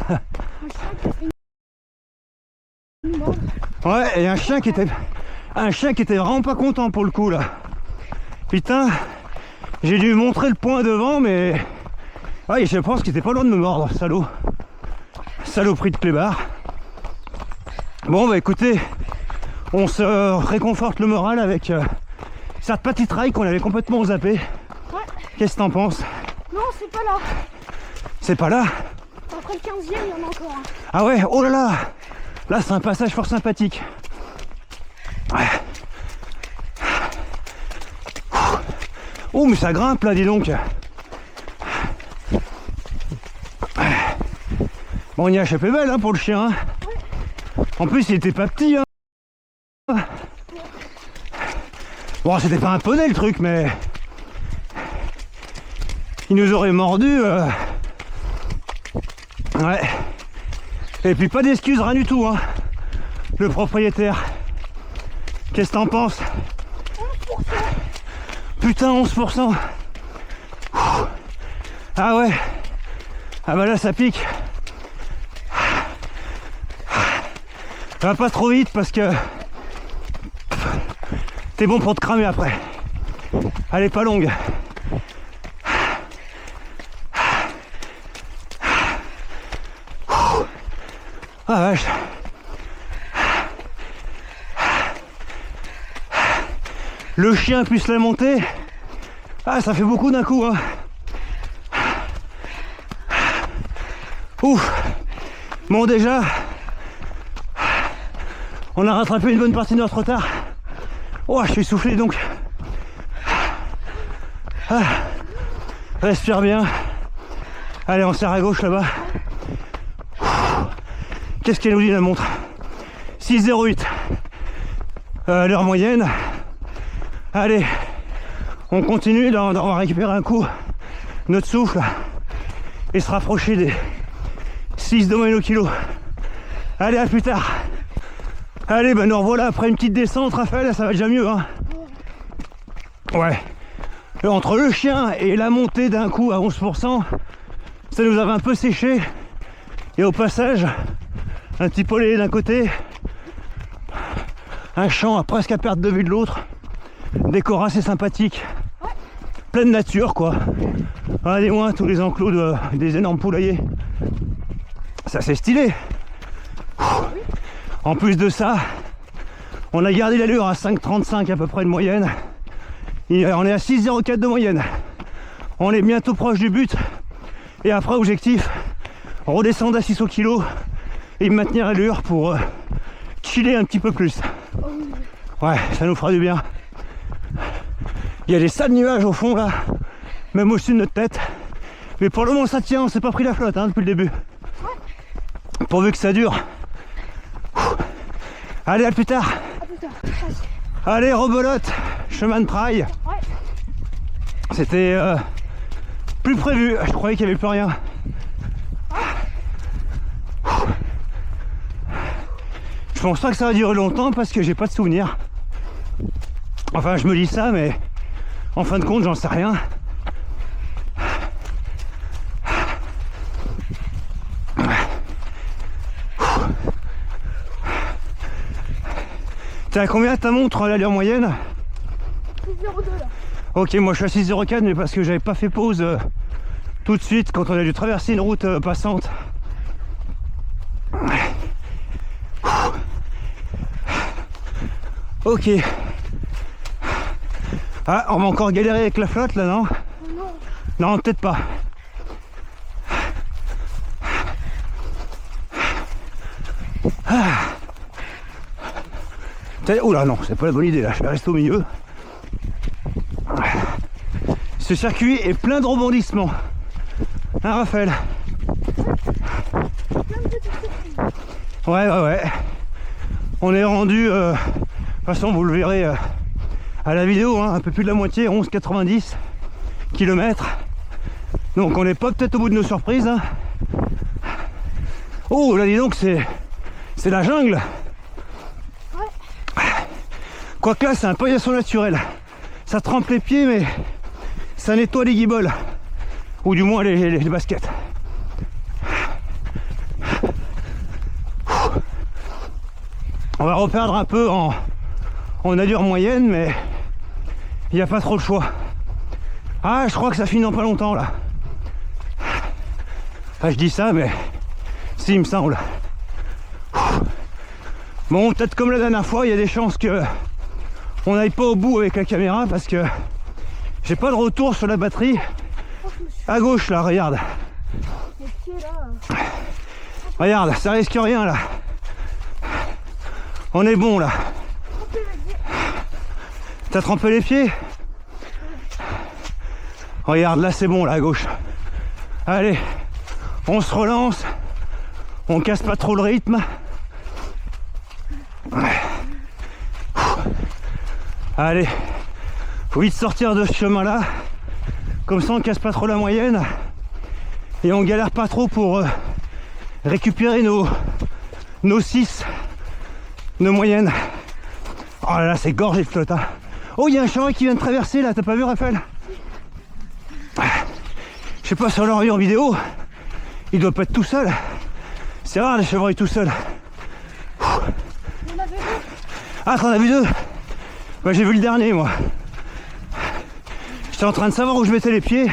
Ouais, et un chien qui était vraiment pas content pour le coup là. Putain, j'ai dû lui montrer le point devant, mais ouais, je pense qu'il était pas loin de me mordre, salaud. Saloperie de clébard. Bon bah écoutez, on se réconforte le moral avec cette petite trail qu'on avait complètement zappé. Ouais. Qu'est-ce que t'en penses? Non, c'est pas là. C'est pas là? Après le 15e, il y en a encore un. Ah ouais, oh là là! Là, c'est un passage fort sympathique. Ouais. Oh, mais ça grimpe là, dis donc. Bon, on y a échappé belle hein, pour le chien. Hein. En plus, il était pas petit. Hein. Bon, c'était pas un poney le truc, mais il nous aurait mordu. Ouais. Et puis pas d'excuses, rien du tout, hein. Le propriétaire. Qu'est-ce que t'en penses? 11%. Putain, 11%. Ah ouais. Ah bah là, ça pique. Va pas trop vite parce que t'es bon pour te cramer après. Elle est pas longue. Ah vache. Le chien puisse la monter. Ah, ça fait beaucoup d'un coup, hein. Ouf. Bon, déjà, on a rattrapé une bonne partie de notre retard. Oh, je suis essoufflé donc. Ah. Respire bien. Allez, on serre à gauche là-bas. Qu'est-ce qu'elle nous dit la montre? 6,08 l'heure moyenne. Allez, on continue, on va récupérer un coup notre souffle et se rapprocher des 6 de moyenne au kilo. Allez, à plus tard. Allez, ben nous revoilà après une petite descente, Raphaël, ça va déjà mieux, hein. Ouais. Et entre le chien et la montée d'un coup à 11%, ça nous avait un peu séché. Et au passage, un petit polé d'un côté, un champ presque à perte de vue de l'autre, décor assez sympathique, pleine nature quoi. Regardez-moi tous les enclos des énormes poulaillers, ça c'est stylé. En plus de ça, on a gardé l'allure à 5,35 à peu près de moyenne, on est à 6,04 de moyenne, on est bientôt proche du but, et après objectif, redescendre à 6 au kilo, et maintenir l'allure pour chiller un petit peu plus. Ouais, ça nous fera du bien. Il y a des sales nuages au fond là, même au-dessus de notre tête. Mais pour le moment ça tient, on s'est pas pris la flotte hein, depuis le début. Pourvu que ça dure. Allez, à plus tard. À plus tard. Allez, rebelote, chemin de trail. Ouais. C'était plus prévu, je croyais qu'il n'y avait plus rien. Je pense pas que ça va durer longtemps parce que j'ai pas de souvenir. Enfin, je me dis ça, mais en fin de compte, j'en sais rien. T'es à combien ta montre l'allure moyenne? 6,02 là. Ok, moi je suis à 6,04 mais parce que j'avais pas fait pause tout de suite quand on a dû traverser une route passante. Ok. Ah, on va encore galérer avec la flotte là, non? Non, peut-être pas. Ah. Oula, non, c'est pas la bonne idée là, je vais rester au milieu. Ce circuit est plein de rebondissements. Hein, Raphaël? Ouais. On est rendu, de toute façon vous le verrez à la vidéo, hein, un peu plus de la moitié, 11,90 km. Donc on n'est pas peut-être au bout de nos surprises. Hein. Oh là dis donc, c'est la jungle. Quoique là c'est un paillasson naturel. Ça trempe les pieds mais ça nettoie les guiboles. Ou du moins les baskets. On va reperdre un peu en allure moyenne, mais il n'y a pas trop le choix. Ah, je crois que ça finit dans pas longtemps là. Enfin, je dis ça, mais si, il me semble. Bon, peut-être comme la dernière fois, il y a des chances que on n'aille pas au bout avec la caméra parce que j'ai pas de retour sur la batterie. À gauche là, regarde. Regarde, ça risque rien là. On est bon là. T'as trempé les pieds? Regarde, là c'est bon là à gauche. Allez, on se relance. On casse pas trop le rythme. Allez, faut vite sortir de ce chemin là. Comme ça on casse pas trop la moyenne. Et on galère pas trop pour récupérer nos 6. Nos moyennes. Oh là là, c'est gorgé de flotte. Hein. Oh, il y a un chevreuil qui vient de traverser là, t'as pas vu Raphaël? Je sais pas si on l'a vu en vidéo. Il doit pas être tout seul. C'est rare les chevreuils tout seuls. Ah, t'en as vu deux? Bah j'ai vu le dernier moi. J'étais en train de savoir où je mettais les pieds.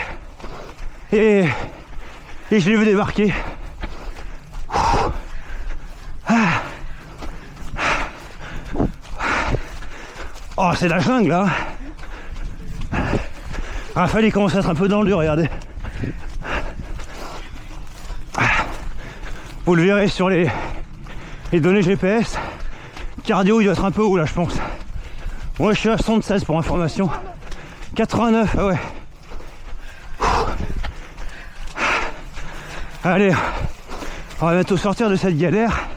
Et je l'ai vu débarquer. Oh, c'est la jungle là. Raphaël il commence à être un peu dans le dur, regardez. Vous le verrez sur les données GPS. Cardio il doit être un peu haut là je pense. Moi je suis à 76 pour information. 89, ah ouais. Allez, on va bientôt sortir de cette galère.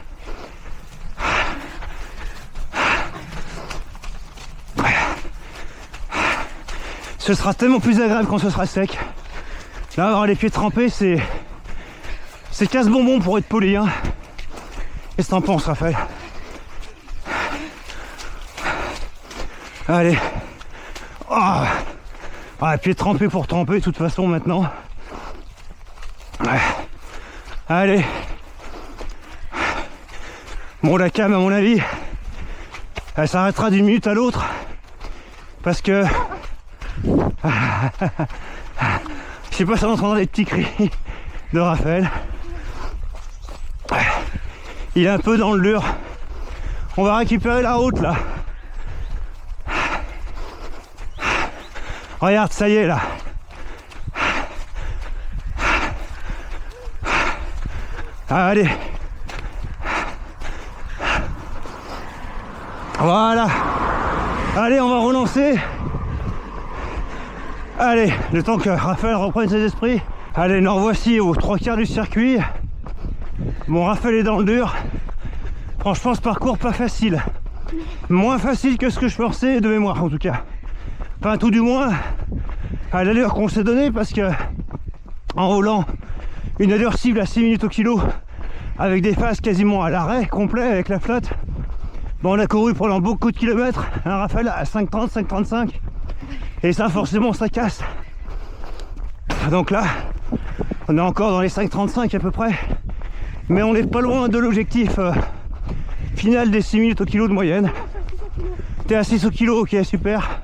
Ce sera tellement plus agréable quand ce sera sec. Là, avoir les pieds trempés, c'est casse-bonbon pour être poli. Hein. Qu'est-ce que t'en penses, Raphaël? Allez. Oh. Ah, pieds trempés pour tremper, de toute façon, maintenant. Ouais. Allez. Bon, la cam, à mon avis, elle s'arrêtera d'une minute à l'autre. Parce que... je sais pas si on entendra des petits cris de Raphaël. Il est un peu dans le dur. On va récupérer la route là. Regarde, ça y est là. Allez. Voilà. Allez, on va relancer. Allez, le temps que Raphaël reprenne ses esprits. Allez, nous revoici aux 3/4 du circuit. Bon, Raphaël est dans le dur. Franchement, ce parcours pas facile. Moins facile que ce que je pensais de mémoire en tout cas. Enfin, tout du moins, à l'allure qu'on s'est donné parce que en roulant une allure cible à 6 minutes au kilo avec des phases quasiment à l'arrêt complet avec la flotte. Bon, on a couru pendant beaucoup de kilomètres. Un Raphaël à 5,30, 5,35. Et ça forcément ça casse. Donc là on est encore dans les 5,35 à peu près. Mais on n'est pas loin de l'objectif final des 6 minutes au kilo de moyenne. T'es à 6 au kilo, ok super.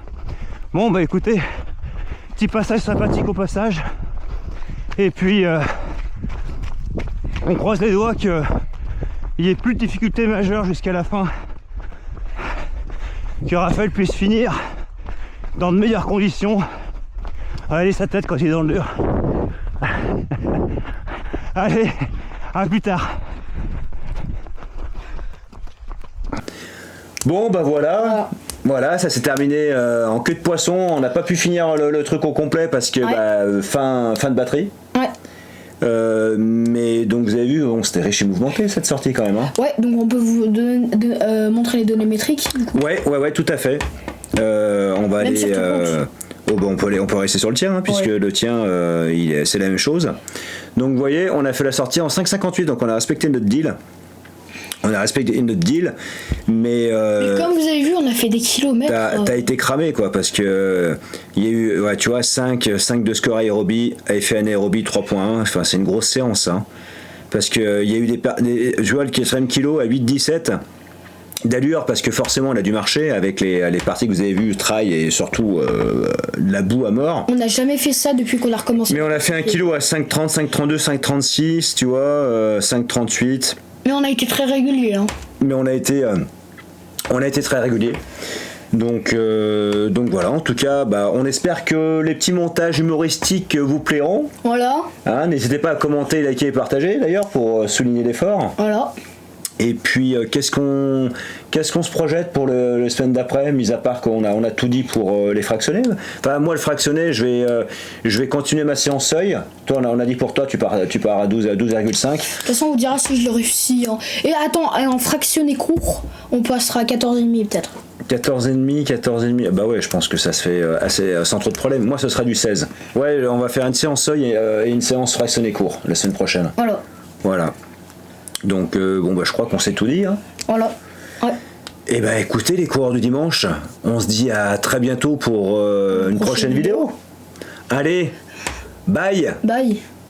Bon bah écoutez, petit passage sympathique au passage. Et puis on croise les doigts qu'il n'y ait plus de difficultés majeures jusqu'à la fin que Raphaël puisse finir dans de meilleures conditions. Allez, sa tête quand il est dans le dur. Allez, à plus tard. Bon, bah voilà. Voilà, ça s'est terminé en queue de poisson. On n'a pas pu finir le truc au complet parce que fin de batterie. Ouais. Mais donc vous avez vu, c'était riche et mouvementé cette sortie quand même. Hein. Ouais, donc on peut vous montrer les données métriques. Du coup. Ouais, tout à fait. On va Même aller. On peut rester sur le tien, hein, puisque le tien, c'est la même chose. Donc vous voyez, on a fait la sortie en 5,58, donc on a respecté notre deal. Mais comme vous avez vu, on a fait des kilomètres. T'as été cramé, quoi, parce que il y a eu, tu vois, 5 de score aérobie, effet anaérobie 3.1, enfin c'est une grosse séance, hein, parce que il y a eu je vois le 4ème kilo à 8,17 d'allure, parce que forcément on a dû marcher avec les parties que vous avez vues, trail et surtout la boue à mort. On n'a jamais fait ça depuis qu'on a recommencé. Mais on a fait un kilo à 5,30, 5,32, 5,36, tu vois, 5,38. Mais on a été très régulier. Hein. Mais on a été très régulier. Donc voilà, en tout cas, on espère que les petits montages humoristiques vous plairont. Voilà. Hein, n'hésitez pas à commenter, liker et partager d'ailleurs pour souligner l'effort. Voilà. Et puis qu'est-ce qu'on se projette pour les semaines d'après, mis à part qu'on a tout dit pour les fractionnés. Enfin moi le fractionné, je vais continuer ma séance seuil. Toi on a dit pour toi tu pars à 12,5. De toute façon on vous dira si je le réussis. Hein. Et attends, en fractionné court, on passera à 14,5 peut-être. 14,5. Bah ouais, je pense que ça se fait assez sans trop de problèmes. Moi ce sera du 16. Ouais, on va faire une séance seuil et une séance fractionné court la semaine prochaine. Voilà. Donc je crois qu'on s'est tout dit. Hein. Voilà. Ouais. Et écoutez les coureurs du dimanche, on se dit à très bientôt pour une prochaine vidéo. Allez, bye. Bye.